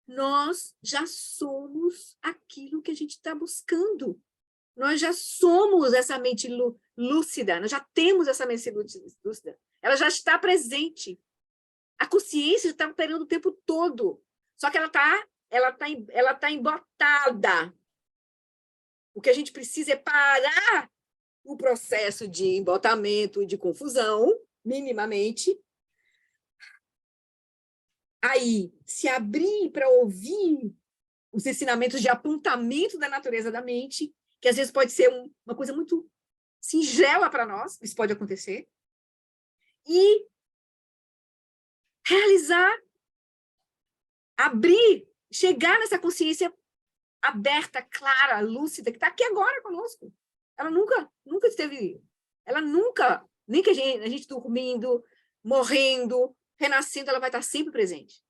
Nós já somos aquilo que a gente está buscando. Nós já somos essa mente lúcida, nós já temos essa mente lúcida. Ela já está presente. A consciência está operando o tempo todo. Só que ela tá embotada. O que a gente precisa é parar o processo de embotamento e de confusão, minimamente. Aí, se abrir para ouvir os ensinamentos de apontamento da natureza da mente, que às vezes pode ser uma coisa muito singela para nós, isso pode acontecer. e realizar, abrir, chegar nessa consciência aberta, clara, lúcida, que está aqui agora conosco. Ela nunca esteve, ela nunca, nem que a gente dormindo, morrendo, renascendo, ela vai estar sempre presente.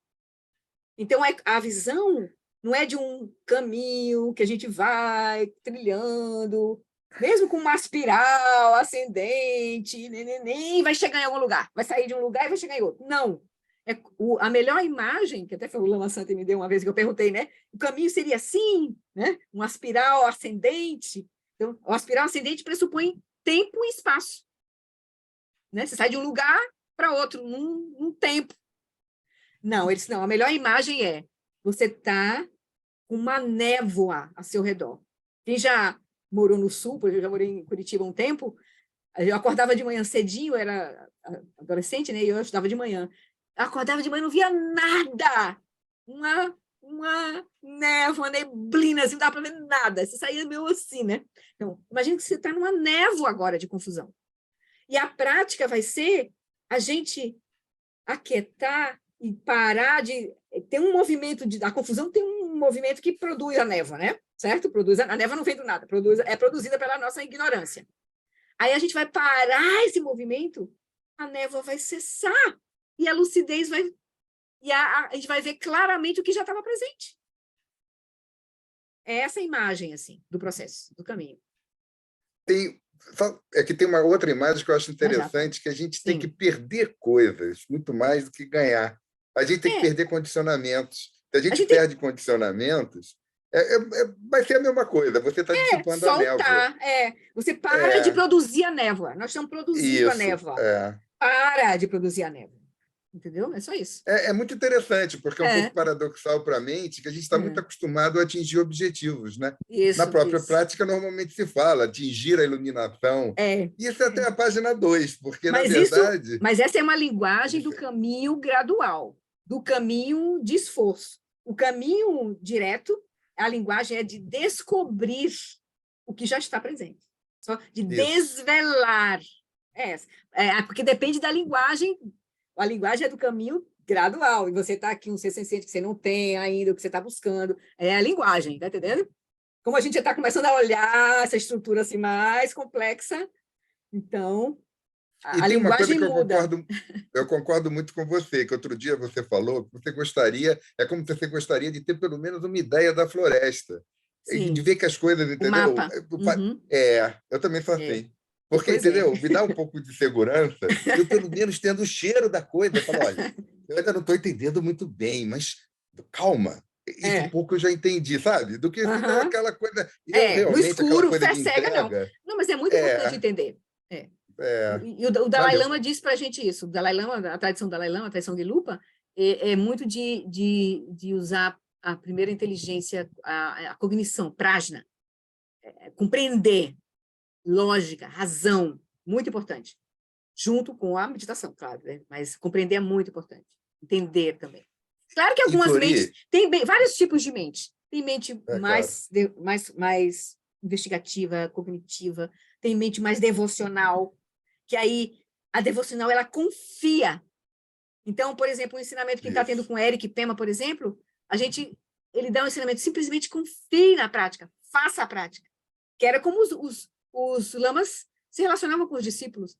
Então, a visão não é de um caminho que a gente vai trilhando, mesmo com uma espiral ascendente, nem vai chegar em algum lugar, vai sair de um lugar e vai chegar em outro. Não. A melhor imagem, que até foi o Lama Santa me deu uma vez que eu perguntei, né? O caminho seria assim, né? Uma espiral ascendente. Então, a espiral ascendente pressupõe tempo e espaço. Né? Você sai de um lugar para outro, num tempo. Não, ele disse, não, a melhor imagem é você estar com uma névoa a seu redor. Quem já morou no sul, porque eu já morei em Curitiba há um tempo, eu acordava de manhã cedinho, eu era adolescente, né? E eu estudava de manhã. Acordava de manhã, não via nada. Uma névoa, uma neblina, assim, não dava para ver nada. Você saía meio assim, né? Então, imagina que você está numa névoa agora de confusão. E a prática vai ser a gente aquietar e parar de... Tem um movimento a confusão tem um movimento que produz a névoa, né? Certo? A névoa não vem do nada, é produzida pela nossa ignorância. Aí a gente vai parar esse movimento, a névoa vai cessar e a lucidez vai... E a gente vai ver claramente o que já estava presente. É essa imagem, assim, do processo, do caminho. É que tem uma outra imagem que eu acho interessante, que a gente tem que perder coisas muito mais do que ganhar. A gente tem que perder condicionamentos. Se a gente perde condicionamentos, vai ser a mesma coisa. Você está dissipando a névoa. Você para de produzir a névoa. Nós estamos produzindo a névoa. Para de produzir a névoa. Entendeu? É só isso. É muito interessante, porque é um pouco paradoxal para a mente que a gente está muito acostumado a atingir objetivos, né? Na própria prática, normalmente se fala atingir a iluminação. Isso é até a página 2, porque, na verdade... Mas essa é uma linguagem do caminho gradual, do caminho de esforço. O caminho direto, a linguagem é de descobrir o que já está presente. Só de desvelar. Porque depende da linguagem. A linguagem é do caminho gradual, e você está aqui, você sente que você não tem ainda, o que você está buscando, é a linguagem, tá entendendo? Como a gente já está começando a olhar essa estrutura assim mais complexa, então a linguagem muda. Eu concordo muito com você, que outro dia você falou que você gostaria, é como se você gostaria de ter pelo menos uma ideia da floresta, de ver que as coisas, entendeu? O mapa. Eu também sou assim. Porque, entendeu? Me dá um pouco de segurança, eu pelo menos tendo o cheiro da coisa. Eu falo, olha, eu ainda não estou entendendo muito bem, mas calma, isso um pouco eu já entendi, sabe? Do que aquela coisa... no escuro, fé cega, não. Não, mas é muito importante entender. E o Dalai Lama disse para a gente isso. O Dalai Lama, a tradição Dalai Lama, a tradição de Lupa, é muito de usar a primeira inteligência, a cognição, prajna, compreender, lógica, razão, muito importante. Junto com a meditação, claro, né? Mas compreender é muito importante. Entender também. Claro que algumas mentes... Tem vários tipos de mente. Tem mente mais investigativa, cognitiva, tem mente mais devocional, que aí a devocional, ela confia. Então, por exemplo, o ensinamento que está tendo com o Eric Pema, por exemplo, ele dá um ensinamento, simplesmente confie na prática, faça a prática. Que era como os lamas se relacionavam com os discípulos.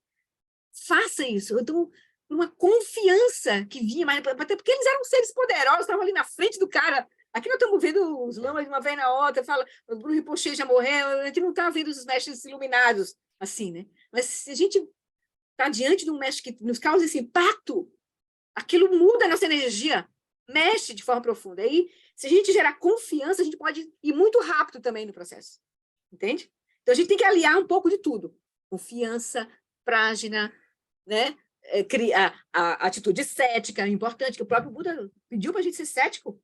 Faça isso. Então, uma confiança que vinha, até porque eles eram seres poderosos, estavam ali na frente do cara. Aqui nós estamos vendo os lamas de uma vez na outra, fala, o Bruno Rinpoche já morreu, a gente não está vendo os mestres iluminados, assim, né? Mas se a gente está diante de um mestre que nos causa esse impacto, aquilo muda a nossa energia, mexe de forma profunda. Aí, se a gente gerar confiança, a gente pode ir muito rápido também no processo. Entende? Então, a gente tem que aliar um pouco de tudo. Confiança, prágina, né? A atitude cética é importante, que o próprio Buda pediu para a gente ser cético.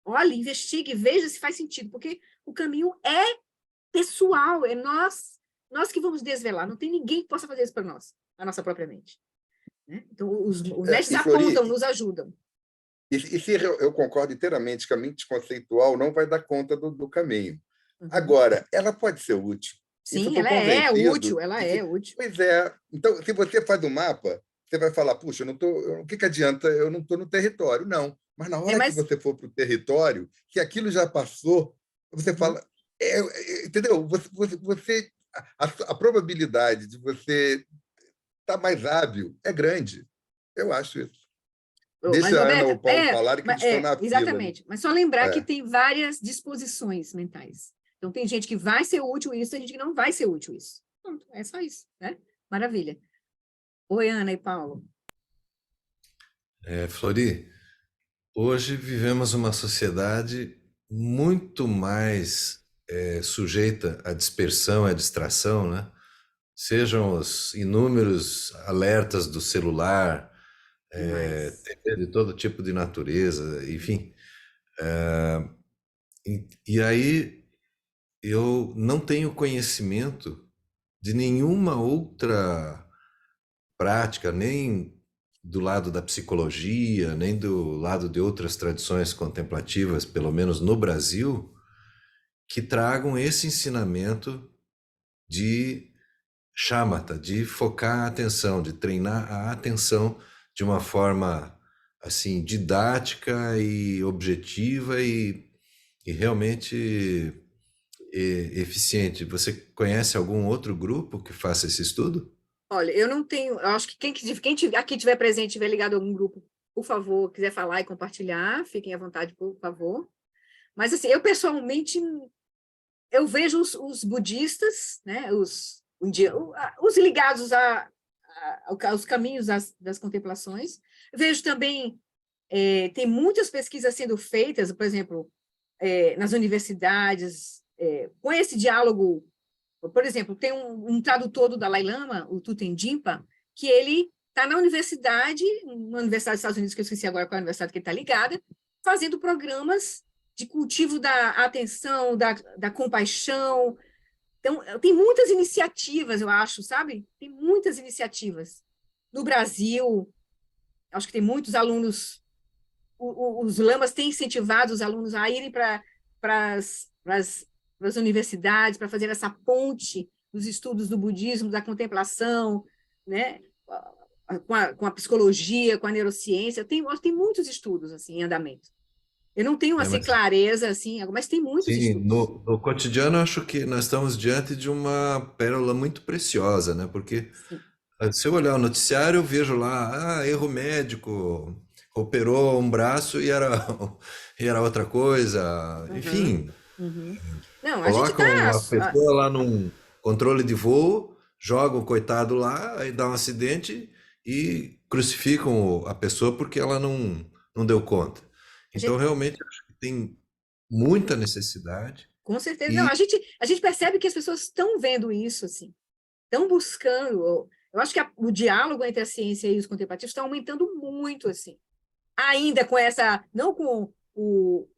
Olhe, investigue, veja se faz sentido, porque o caminho é pessoal, é nós que vamos desvelar, não tem ninguém que possa fazer isso para nós, a nossa própria mente. Né? Então, os mestres apontam, nos ajudam. E se eu concordo inteiramente que a mente conceitual não vai dar conta do caminho. Agora, ela pode ser útil. Sim, ela é útil, ela é útil. Pois é. Então, se você faz um mapa, você vai falar, puxa, o que adianta? Eu não estou no território. Não. Mas na hora que você for para o território, que aquilo já passou, você fala... entendeu? A probabilidade de você estar mais hábil é grande. Eu acho isso. Deixa a Ana ou o Paulo falarem que eles estão na fila. Exatamente. Mas só lembrar que tem várias disposições mentais. Então, tem gente que vai ser útil isso, tem gente que não vai ser útil isso. Pronto, é só isso, né? Maravilha. Oi, Ana e Paulo. Flori, hoje vivemos uma sociedade muito mais sujeita à dispersão, à distração, né? Sejam os inúmeros alertas do celular, TV de todo tipo de natureza, enfim. E aí eu não tenho conhecimento de nenhuma outra prática, nem do lado da psicologia, nem do lado de outras tradições contemplativas, pelo menos no Brasil, que tragam esse ensinamento de shamatha, de focar a atenção, de treinar a atenção de uma forma assim didática e objetiva e realmente eficiente. Você conhece algum outro grupo que faça esse estudo? Olha, eu não tenho... Eu acho que quem aqui estiver presente, estiver ligado a algum grupo, por favor, quiser falar e compartilhar, fiquem à vontade, por favor. Mas, assim, eu pessoalmente, eu vejo os budistas, né, os ligados aos caminhos das contemplações. Vejo também, tem muitas pesquisas sendo feitas, por exemplo, nas universidades, com esse diálogo. Por exemplo, tem um tradutor do Dalai Lama, o Thupten Jinpa, que ele está na universidade dos Estados Unidos, que eu esqueci agora qual é a universidade que ele está ligada, fazendo programas de cultivo da atenção, da compaixão. Então, tem muitas iniciativas, eu acho, sabe? Tem muitas iniciativas. No Brasil, acho que tem muitos alunos, os lamas têm incentivado os alunos a irem para as universidades, para fazer essa ponte dos estudos do budismo, da contemplação, né? com a psicologia, com a neurociência. Tem muitos estudos assim, em andamento. Eu não tenho assim, clareza, assim, mas tem muitos estudos. No cotidiano, acho que nós estamos diante de uma pérola muito preciosa, né? Porque se eu olhar o noticiário, eu vejo lá, erro médico, operou um braço e era outra coisa, enfim. Não, a gente colocam a pessoa lá num controle de voo, jogam o coitado lá, aí dá um acidente e crucificam a pessoa porque ela não deu conta. Então, realmente, acho que tem muita necessidade. Com certeza. Não, a gente percebe que as pessoas estão vendo isso, assim, estão buscando. Eu acho que o diálogo entre a ciência e os contemplativos está aumentando muito, assim. Ainda com essa... Não com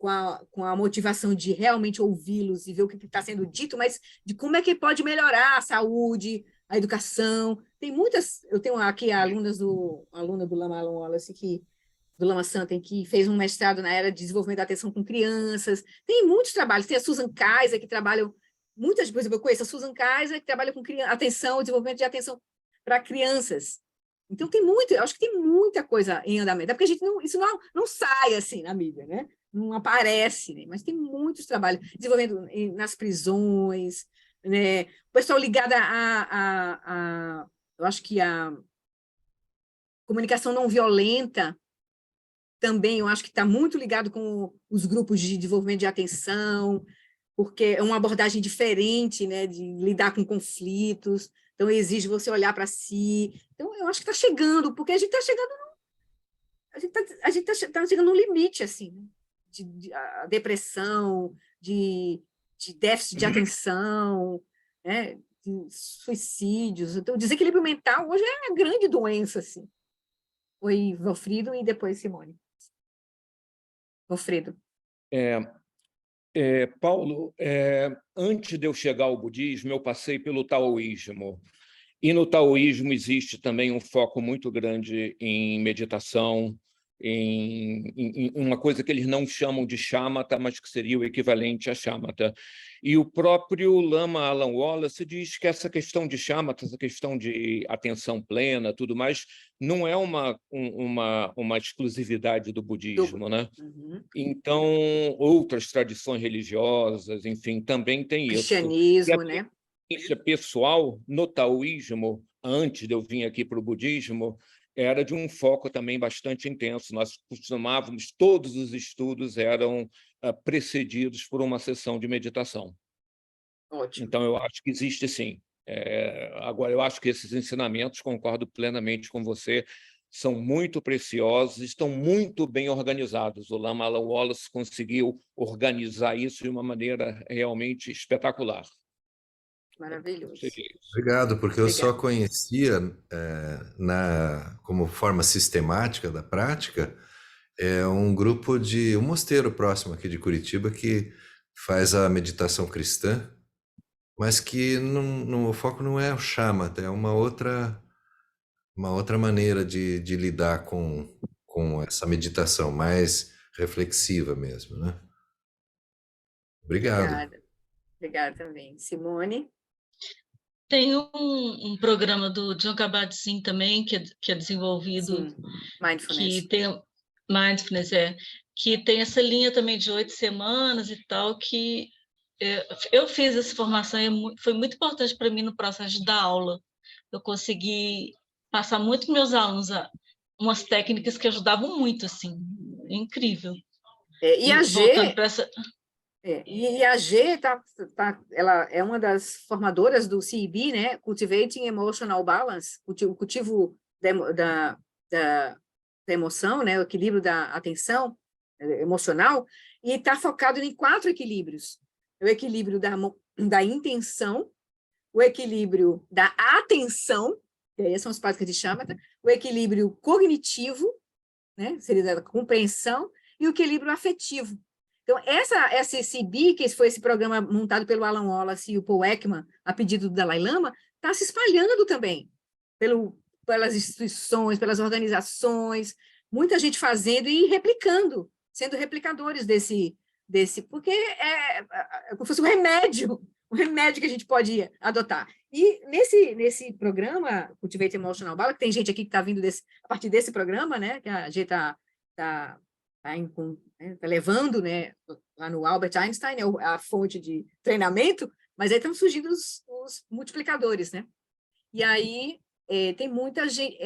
a motivação de realmente ouvi-los e ver o que está sendo dito, mas de como é que pode melhorar a saúde, a educação. Tem muitas... Eu tenho aqui aluna do Lama Wallace, do Lama Santen, que fez um mestrado na era de desenvolvimento da atenção com crianças. Tem muitos trabalhos. Tem a Susan Kaiser, que trabalha... Por exemplo, eu conheço a Susan Kaiser, que trabalha com atenção, desenvolvimento de atenção para crianças. Então, eu acho que tem muita coisa em andamento. É porque isso não sai assim na mídia, né? Não aparece, né? Mas tem muitos trabalhos desenvolvendo nas prisões, né? O pessoal ligado eu acho que a comunicação não violenta também, eu acho que está muito ligado com os grupos de desenvolvimento de atenção, porque é uma abordagem diferente, né? De lidar com conflitos. Então, exige você olhar para si. Então, eu acho que está chegando, porque a gente está chegando tá chegando no limite, assim, né? A depressão, de déficit de atenção, né? De suicídios. Então, o desequilíbrio mental hoje é uma grande doença, assim. Oi, Valfrido, e depois Simone. Valfrido. Paulo, antes de eu chegar ao budismo, eu passei pelo taoísmo. E no taoísmo existe também um foco muito grande em meditação, em uma coisa que eles não chamam de shamatha, mas que seria o equivalente a shamatha. E o próprio Lama Alan Wallace diz que essa questão de shamatha, essa questão de atenção plena, tudo mais, não é uma exclusividade do budismo, né? Uhum. Então, outras tradições religiosas, enfim, também tem isso. Cristianismo, né? Isso pessoal, no taoísmo, antes de eu vir aqui para o budismo, era de um foco também bastante intenso. Nós costumávamos, todos os estudos eram precedidos por uma sessão de meditação. Ótimo. Então, eu acho que existe, sim. Agora, eu acho que esses ensinamentos, concordo plenamente com você, são muito preciosos, estão muito bem organizados. O Lama Alan Wallace conseguiu organizar isso de uma maneira realmente espetacular. Maravilhoso. Obrigado, porque eu só Obrigada. conhecia, como forma sistemática da prática, um grupo um mosteiro próximo aqui de Curitiba que faz a meditação cristã, mas que o foco não é o shamatha, é uma outra maneira de lidar com essa meditação mais reflexiva mesmo, né? Obrigado. Obrigada. Obrigada também. Simone? Tem um programa do John Kabat-Zinn também, que é desenvolvido, Sim, mindfulness. que tem mindfulness, que tem essa linha também de 8 semanas e tal, que eu fiz essa formação e foi muito importante para mim no processo de dar aula. Eu consegui passar muito para meus alunos umas técnicas que ajudavam muito, assim, incrível. E a G... Voltando para essa... E a G ela é uma das formadoras do CEB, né? Cultivating Emotional Balance, o cultivo da emoção, né? O equilíbrio da atenção emocional, e está focado em 4 equilíbrios: o equilíbrio da intenção, o equilíbrio da atenção, que aí são as práticas de shamatha, o equilíbrio cognitivo, né? Seria da compreensão, e o equilíbrio afetivo. Então, essa CB, que foi esse programa montado pelo Alan Wallace e o Paul Ekman, a pedido do Dalai Lama, está se espalhando também pelas instituições, pelas organizações, muita gente fazendo e replicando, sendo replicadores desse porque é como se fosse um remédio que a gente pode adotar. E nesse programa, Cultivate Emotional Balance, que tem gente aqui que está vindo a partir desse programa, né, que a gente está levando, né, lá no Albert Einstein, a fonte de treinamento, mas aí estão surgindo os multiplicadores, né? E aí tem muita gente,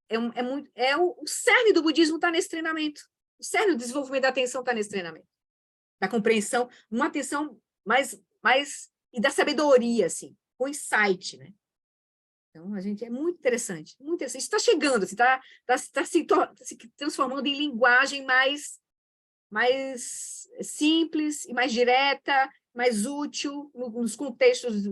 o cerne do budismo está nesse treinamento, o cerne do desenvolvimento da atenção está nesse treinamento, da compreensão, uma atenção mais e da sabedoria, assim, com insight, né? Então, a gente é muito interessante, muito interessante. Está chegando, está se transformando em linguagem mais simples e mais direta, mais útil nos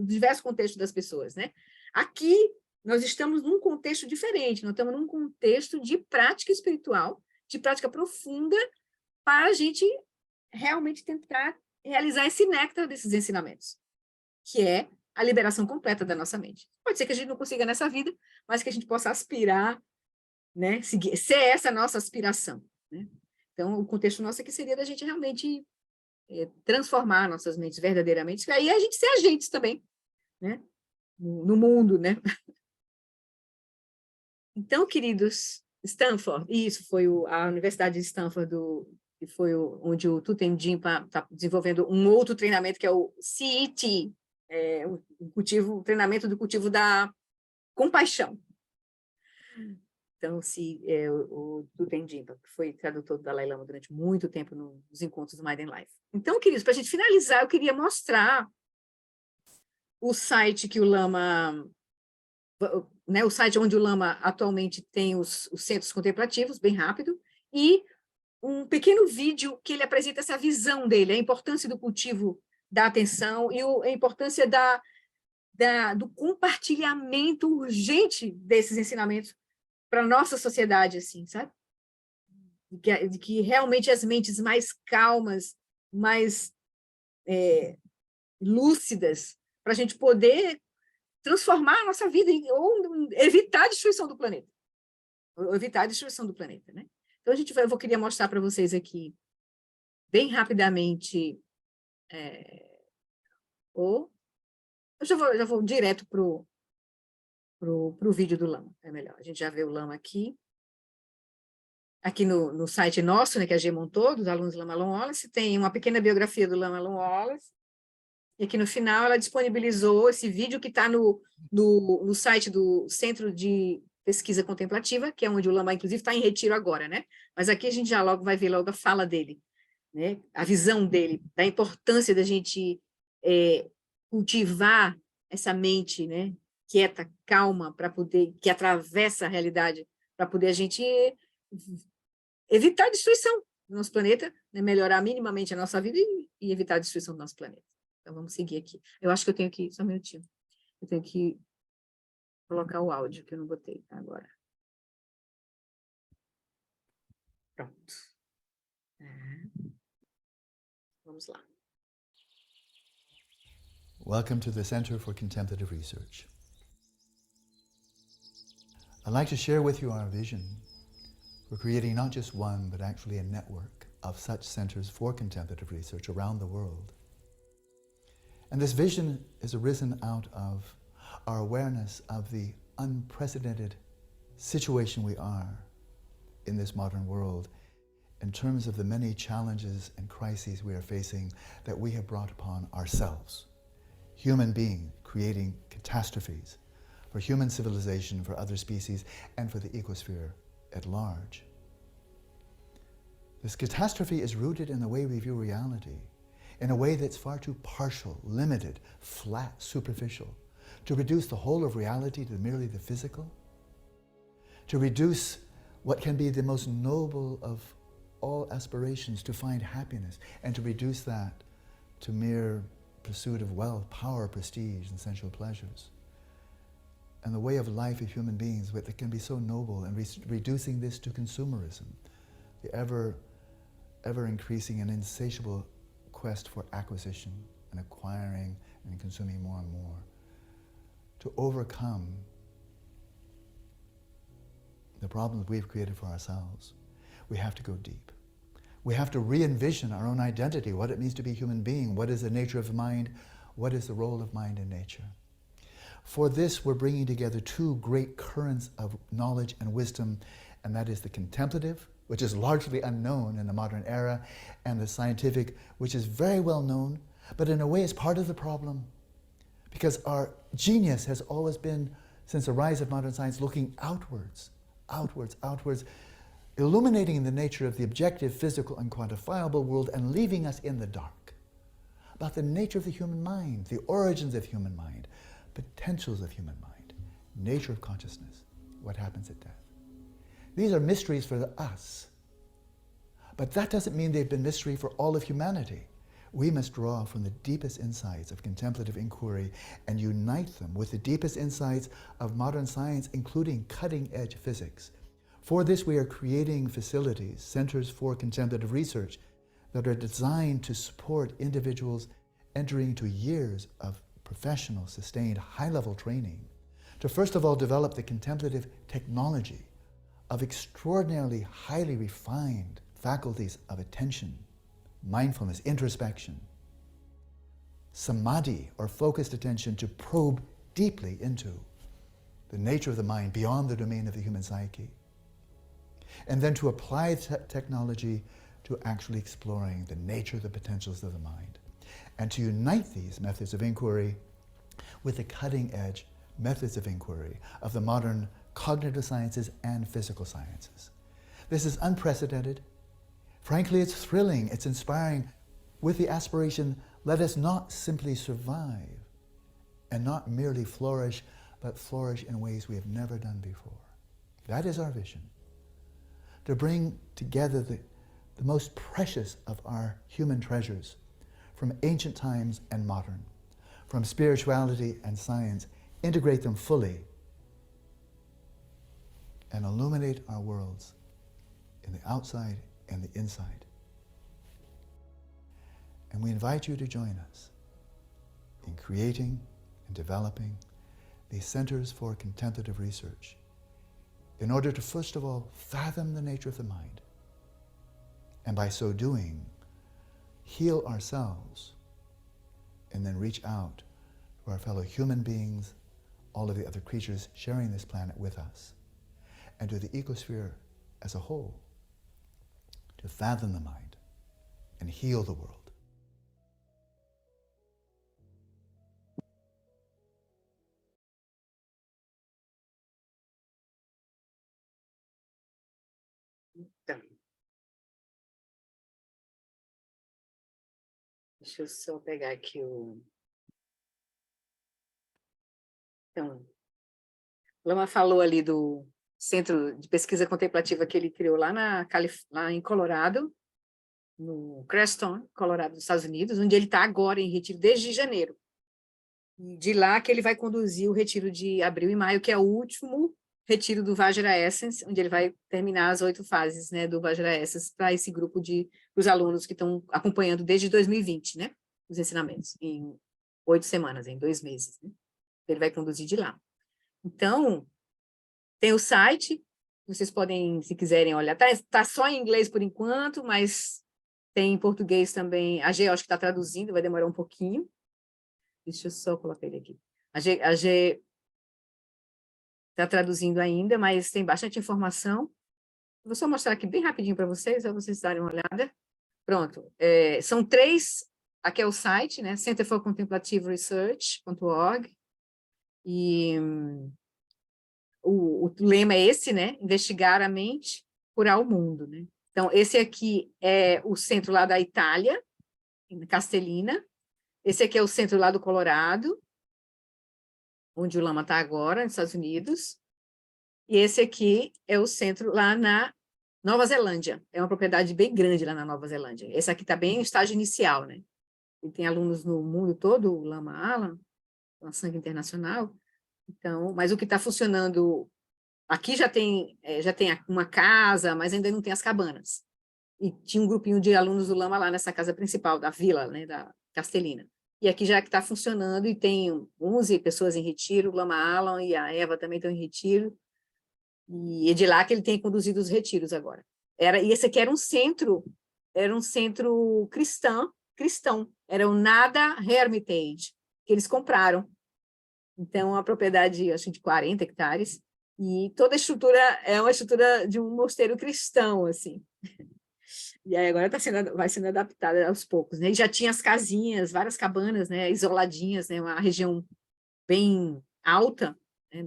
diversos contextos das pessoas, né? Aqui, nós estamos num contexto diferente, nós estamos num contexto de prática espiritual, de prática profunda, para a gente realmente tentar realizar esse néctar desses ensinamentos, que é a liberação completa da nossa mente. Pode ser que a gente não consiga nessa vida, mas que a gente possa aspirar, né, ser essa a nossa aspiração, né? Então, o contexto nosso aqui seria da gente realmente transformar nossas mentes verdadeiramente, e aí a gente ser agentes também, né, no mundo, né? Então, queridos, Stanford, isso foi a Universidade de Stanford, que foi onde o Tu-Tem Jinpa está desenvolvendo um outro treinamento, que é o CET, o treinamento do cultivo da compaixão. Então, o Tu-Tem Jinpa, que foi tradutor do Dalai Lama durante muito tempo nos encontros do Mind and Life. Então, queridos, para a gente finalizar, eu queria mostrar o site que o Lama, né, o site onde o Lama atualmente tem os centros contemplativos, bem rápido, e um pequeno vídeo que ele apresenta essa visão dele, a importância do cultivo da atenção e a importância do compartilhamento urgente desses ensinamentos para a nossa sociedade, assim, sabe? De que realmente as mentes mais calmas, mais lúcidas, para a gente poder transformar a nossa vida ou evitar a destruição do planeta. Ou evitar a destruição do planeta, né? Então, eu vou querer mostrar para vocês aqui, bem rapidamente, eu já vou direto para o vídeo do Lama, é melhor. A gente já vê o Lama aqui. Aqui no site nosso, né, que a G montou, dos alunos do Lama Alon Wallace, tem uma pequena biografia do Lama Alon Wallace, e aqui no final ela disponibilizou esse vídeo que está no site do Centro de Pesquisa Contemplativa, que é onde o Lama, inclusive, está em retiro agora, né? Mas aqui a gente já logo vai ver logo a fala dele, né? A visão dele, da importância da gente cultivar essa mente, né? Quieta, calma, para poder, que atravessa a realidade, para poder a gente evitar a destruição do nosso planeta, né? Melhorar minimamente a nossa vida e evitar a destruição do nosso planeta. Então, vamos seguir aqui. Eu acho que eu tenho que, só um minutinho, eu tenho que colocar o áudio, que eu não botei agora. Pronto. Vamos lá. Welcome to the Center for Contemplative Research. I'd like to share with you our vision for creating not just one, but actually a network of such centers for contemplative research around the world. And this vision has arisen out of our awareness of the unprecedented situation we are in this modern world in terms of the many challenges and crises we are facing that we have brought upon ourselves. Human beings creating catastrophes for human civilization, for other species, and for the ecosphere at large. This catastrophe is rooted in the way we view reality, in a way that's far too partial, limited, flat, superficial, to reduce the whole of reality to merely the physical, to reduce what can be the most noble of all aspirations, to find happiness, and to reduce that to mere pursuit of wealth, power, prestige, and sensual pleasures. And the way of life of human beings that can be so noble, and reducing this to consumerism, the ever increasing and insatiable quest for acquisition and acquiring and consuming more and more. To overcome the problems we've created for ourselves, we have to go deep. We have to re-envision our own identity, what it means to be a human being, what is the nature of mind, what is the role of mind in nature. For this, we're bringing together two great currents of knowledge and wisdom, and that is the contemplative, which is largely unknown in the modern era, and the scientific, which is very well known, but in a way is part of the problem. Because our genius has always been, since the rise of modern science, looking outwards, illuminating the nature of the objective, physical, and quantifiable world, and leaving us in the dark about the nature of the human mind, the origins of human mind, potentials of human mind, nature of consciousness, what happens at death. These are mysteries for us, but that doesn't mean they've been mystery for all of humanity. We must draw from the deepest insights of contemplative inquiry and unite them with the deepest insights of modern science, including cutting-edge physics. For this, we are creating facilities, centers for contemplative research, that are designed to support individuals entering into years of professional, sustained, high-level training, to first of all develop the contemplative technology of extraordinarily highly refined faculties of attention, mindfulness, introspection, samadhi, or focused attention, to probe deeply into the nature of the mind beyond the domain of the human psyche, and then to apply technology to actually exploring the nature of the potentials of the mind, and to unite these methods of inquiry with the cutting-edge methods of inquiry of the modern cognitive sciences and physical sciences. This is unprecedented. Frankly, it's thrilling, it's inspiring, with the aspiration, let us not simply survive and not merely flourish, but flourish in ways we have never done before. That is our vision. To bring together the most precious of our human treasures from ancient times and modern, from spirituality and science, integrate them fully, and illuminate our worlds in the outside and the inside. And we invite you to join us in creating and developing these centers for contemplative research in order to, first of all, fathom the nature of the mind, and by so doing, heal ourselves, and then reach out to our fellow human beings, all of the other creatures sharing this planet with us, and to the ecosphere as a whole, to fathom the mind and heal the world. Então, deixa eu só pegar aqui o... Então, o Lama falou ali do Centro de Pesquisa Contemplativa que ele criou lá, lá em Colorado, no Creston, Colorado, dos Estados Unidos, onde ele está agora em retiro desde janeiro. E de lá que ele vai conduzir o retiro de abril e maio, que é o último retiro do Vajra Essence, onde ele vai terminar as 8 fases, né, do Vajra Essence para esse grupo os alunos que estão acompanhando desde 2020, né, os ensinamentos, em 8 semanas, em 2 meses, né? Ele vai conduzir de lá. Então, tem o site, vocês podem, se quiserem olhar, tá só em inglês por enquanto, mas tem em português também. A G, eu acho que está traduzindo, vai demorar um pouquinho. Deixa eu só colocar ele aqui. A G está traduzindo ainda, mas tem bastante informação. Vou só mostrar aqui bem rapidinho para vocês, para vocês darem uma olhada. Pronto. São 3, aqui é o site, né? Center for Contemplative Research.org. E o lema é esse, né? Investigar a mente, curar o mundo, né? Então, esse aqui é o centro lá da Itália, em Castellina. Esse aqui é o centro lá do Colorado, onde o Lama está agora, nos Estados Unidos. E esse aqui é o centro lá na Nova Zelândia. É uma propriedade bem grande lá na Nova Zelândia. Esse aqui está bem em estágio inicial, né? Ele tem alunos no mundo todo, o Lama Alan, a Sangha Internacional. Então, mas o que está funcionando... Aqui já tem uma casa, mas ainda não tem as cabanas. E tinha um grupinho de alunos do Lama lá nessa casa principal, da vila, né, da Castellina. E aqui já está funcionando e tem 11 pessoas em retiro, o Lama Alan e a Eva também estão em retiro. E é de lá que ele tem conduzido os retiros agora. E esse aqui era um centro cristão, era o Nada Hermitage, que eles compraram. Então, uma propriedade, acho, de 40 hectares, e toda a estrutura é uma estrutura de um mosteiro cristão, assim. E aí agora vai sendo adaptada aos poucos, né? E já tinha as casinhas, várias cabanas, né, isoladinhas, né, uma região bem alta, né,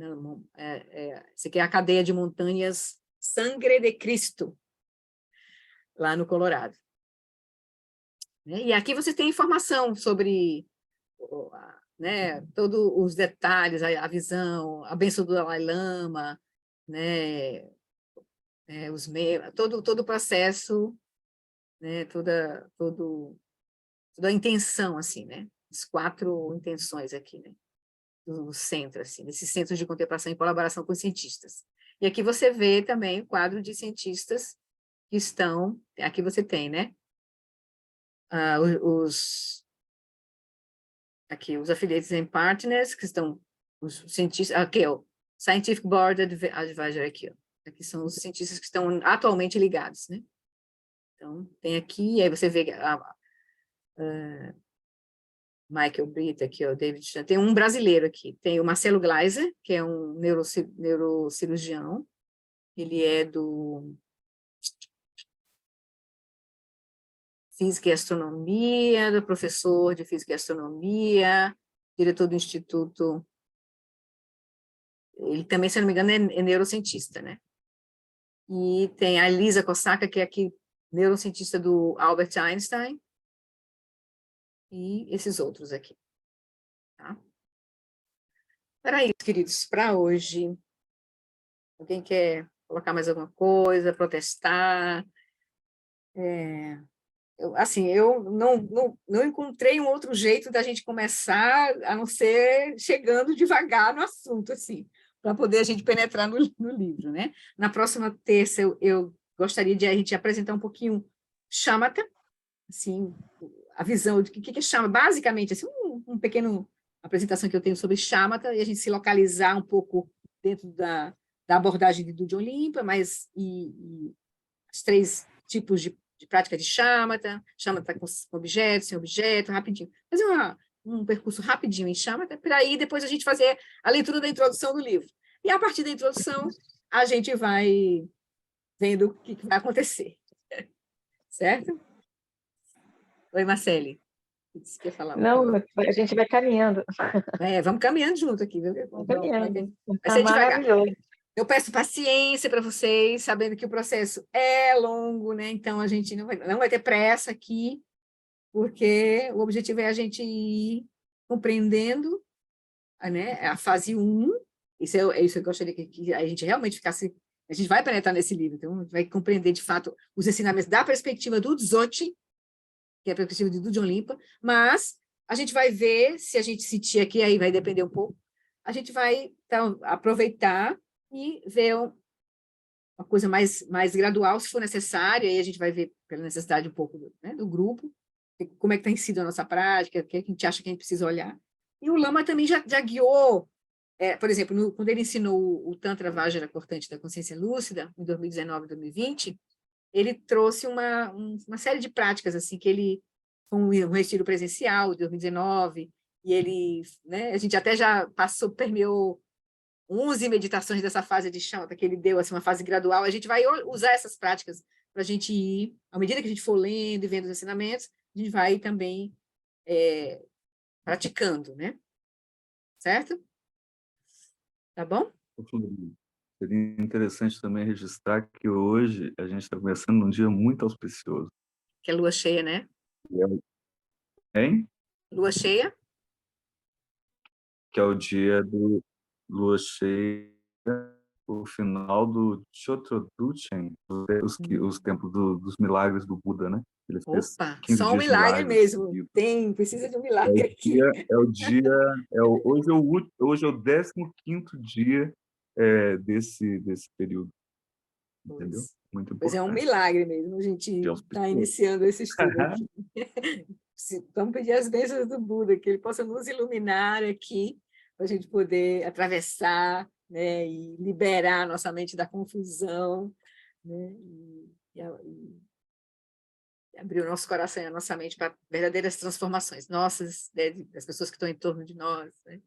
essa aqui é a cadeia de montanhas Sangre de Cristo, lá no Colorado. E aqui você tem informação sobre, né, todos os detalhes, a visão, a bênção do Dalai Lama, né, todo o processo, né, toda a intenção, assim, né, as 4 intenções aqui, né, do centro, assim, desse centro de contemplação em colaboração com os cientistas. E aqui você vê também o quadro de cientistas que estão, aqui você tem, né, os affiliates and partners, que estão os cientistas, aqui, ó, Scientific Board Advisor, aqui, ó. Aqui são os cientistas que estão atualmente ligados, né? Então, tem aqui, e aí você vê Michael Britt, aqui, ó, David Chan. Tem um brasileiro aqui, tem o Marcelo Gleiser, que é um neurocirurgião, ele é do Física e Astronomia, do professor de Física e Astronomia, diretor do Instituto. Ele também, se não me engano, é neurocientista, né? E tem a Elisa Kosaka, que é aqui, neurocientista do Albert Einstein, e esses outros aqui. Tá? Era isso, queridos, para hoje. Alguém quer colocar mais alguma coisa, protestar? Eu não encontrei um outro jeito da gente começar, a não ser chegando devagar no assunto, assim, para poder a gente penetrar no livro, né? Na próxima terça, eu gostaria de a gente apresentar um pouquinho Shamatha, assim, a visão de o que é Shamatha, basicamente, assim, um pequeno apresentação que eu tenho sobre Shamatha, e a gente se localizar um pouco dentro da abordagem do John Limpa, mas os 3 tipos de de prática de shamatha com objeto, sem objeto, rapidinho. Fazer um percurso rapidinho em shamatha, para aí depois a gente fazer a leitura da introdução do livro. E a partir da introdução, a gente vai vendo o que vai acontecer. Certo? Oi, Marcele. Você quer falar? Não, a gente vai caminhando. Vamos caminhando junto aqui. Viu? Vamos caminhando. Vai ser devagar. Maravilhoso. Eu peço paciência para vocês, sabendo que o processo é longo, né? Então, a gente não vai ter pressa aqui, porque o objetivo é a gente ir compreendendo, né, a fase 1. Isso é isso que eu gostaria que a gente realmente ficasse... A gente vai penetrar nesse livro, então vai compreender, de fato, os ensinamentos da perspectiva do Dzogchen, que é a perspectiva do John Limpa, mas a gente vai ver, se a gente sentir aqui, aí vai depender um pouco, a gente vai então, aproveitar e ver uma coisa mais gradual, se for necessária, aí a gente vai ver pela necessidade um pouco do grupo, como é que tem sido a nossa prática, o que a gente acha que a gente precisa olhar. E o Lama também já guiou, por exemplo, quando ele ensinou o Tantra Vajra Cortante da Consciência Lúcida, em 2019 e 2020, ele trouxe uma série de práticas, assim, que ele, com um retiro presencial de 2019, e ele, né, a gente até já permeou 11 meditações dessa fase de shamatha, que ele deu, assim, uma fase gradual. A gente vai usar essas práticas para a gente ir, à medida que a gente for lendo e vendo os ensinamentos, a gente vai também praticando, né? Certo? Tá bom? Seria interessante também registrar que hoje a gente está começando num dia muito auspicioso. Que é lua cheia, né? Hein? Lua cheia? Que é o dia do lua cheia, o final do Chotroduchen, os tempos dos milagres do Buda, né? Ele fez Opa, 15 só um dias de milagre milagres mesmo. seguidos. Precisa de um milagre aqui. Hoje é o 15º dia desse período. Entendeu? Muito importante. Pois é um milagre mesmo, a gente está iniciando esse estudo aqui. Vamos pedir as bênçãos do Buda, que ele possa nos iluminar aqui, para a gente poder atravessar, né, e liberar a nossa mente da confusão, né, e abrir o nosso coração e a nossa mente para verdadeiras transformações nossas, né, das pessoas que estão em torno de nós. Né?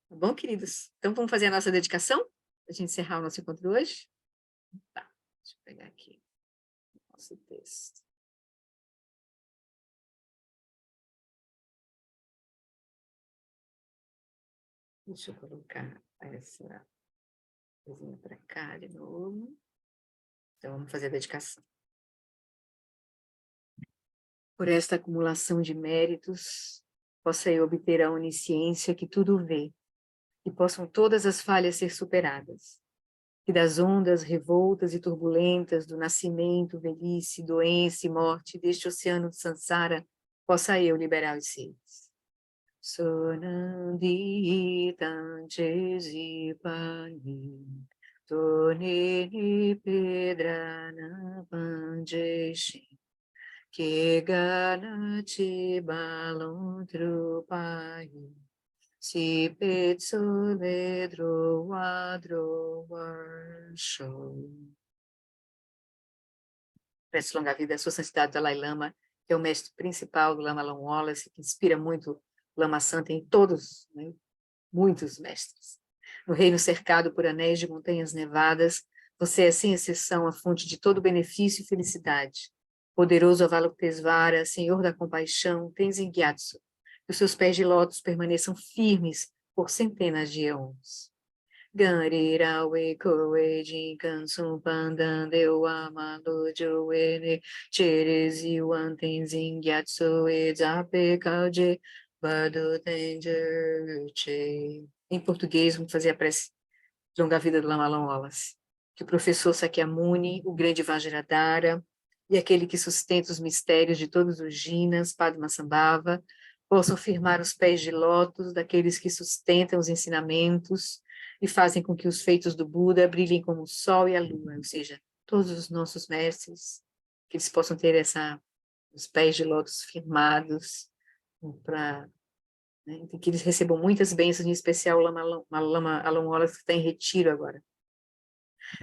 Tá bom, queridos? Então, vamos fazer a nossa dedicação, para a gente encerrar o nosso encontro hoje? Tá, deixa eu pegar aqui o nosso texto. Deixa eu colocar essa coisinha para cá de novo. Então, vamos fazer a dedicação. Por esta acumulação de méritos, possa eu obter a onisciência que tudo vê, e possam todas as falhas ser superadas, que das ondas revoltas e turbulentas do nascimento, velhice, doença e morte deste oceano de Sansara, possa eu liberar os seres. Sonandi Tanchesi Pani Tonini Pedrana Panjeshi Kegana Chibalon Trupai Si Petso Vedro Wadro Warsho. Peço longa vida à sua santidade Dalai Lama, que é o mestre principal do Lama Alan Wallace, que inspira muito Lama Santa em todos, né? Muitos mestres. No reino cercado por anéis de montanhas nevadas, você é sem exceção a fonte de todo benefício e felicidade. Poderoso Avalokitesvara, Senhor da compaixão, Tenzin Gyatso, que os seus pés de lótus permaneçam firmes por centenas de eons. Ganrira Wekoe Jinkansum Pandan Deu Amado Joene Cherezi Wantenzin Gyatso Ezape Kauje Bado Tengerche. Em português, vamos fazer a prece de longa vida do Lama Alan Wallace. Que o professor Sakyamuni, o grande Vajradhara, e aquele que sustenta os mistérios de todos os Jinas, Padmasambhava, possam firmar os pés de lótus daqueles que sustentam os ensinamentos e fazem com que os feitos do Buda brilhem como o sol e a lua, ou seja, todos os nossos mestres, que eles possam ter os pés de lótus firmados, para, né, que eles recebam muitas bênçãos, em especial o Lama Alan Wallace, que está em retiro agora.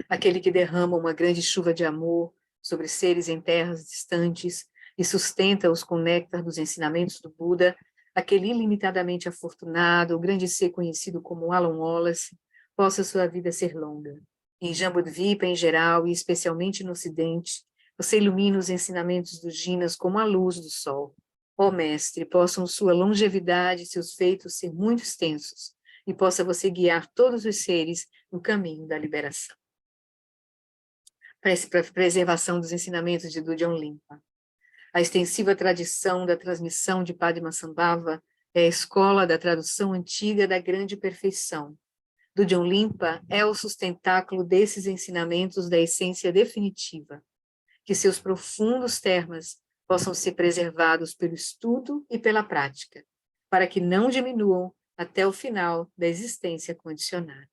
Aquele que derrama uma grande chuva de amor sobre seres em terras distantes e sustenta-os com o néctar dos ensinamentos do Buda, aquele ilimitadamente afortunado, o grande ser conhecido como Alan Wallace, possa sua vida ser longa. Em Jambudvipa, em geral, e especialmente no Ocidente, você ilumina os ensinamentos dos Jinas como a luz do sol. Ó Mestre, possam sua longevidade e seus feitos ser muito extensos, e possa você guiar todos os seres no caminho da liberação. Prece para a preservação dos ensinamentos de Dudjom Limpa. A extensiva tradição da transmissão de Padmasambhava é a escola da tradução antiga da grande perfeição. Dudjom Limpa é o sustentáculo desses ensinamentos da essência definitiva. Que seus profundos termas possam ser preservados pelo estudo e pela prática, para que não diminuam até o final da existência condicionada.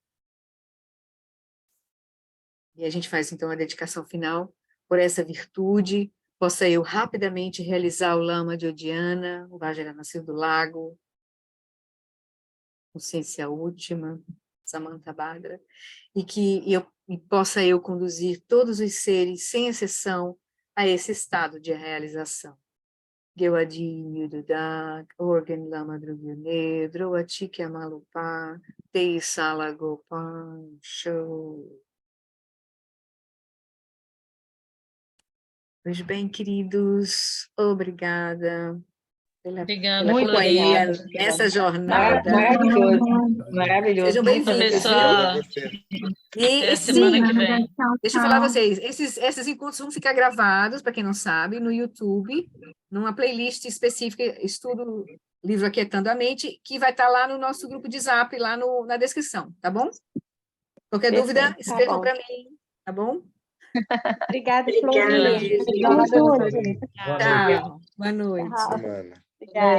E a gente faz, então, a dedicação final por essa virtude, possa eu rapidamente realizar o Lama de Odiana, o Vajranasir do Lago, Consciência Última, Samantha Bhadra, e que possa eu conduzir todos os seres, sem exceção, a esse estado de realização. Gewadi Yududak, Organ Lama Drugyune, Droati Amalupa, Tei Sala Gopan, Show. Pois bem, queridos, obrigada pela companhia nessa jornada. Maravilhoso, maravilhoso. Sejam bem-vindos. E semana que vem. Deixa eu falar a vocês, esses encontros vão ficar gravados, para quem não sabe, no YouTube, numa playlist específica, Estudo Livro Aquietando a Mente, que vai estar lá no nosso grupo de Zap, lá na descrição, tá bom? Qualquer dúvida, escrevam para mim, tá bom? Obrigada, Flor. Tchau. Boa noite. Obrigada.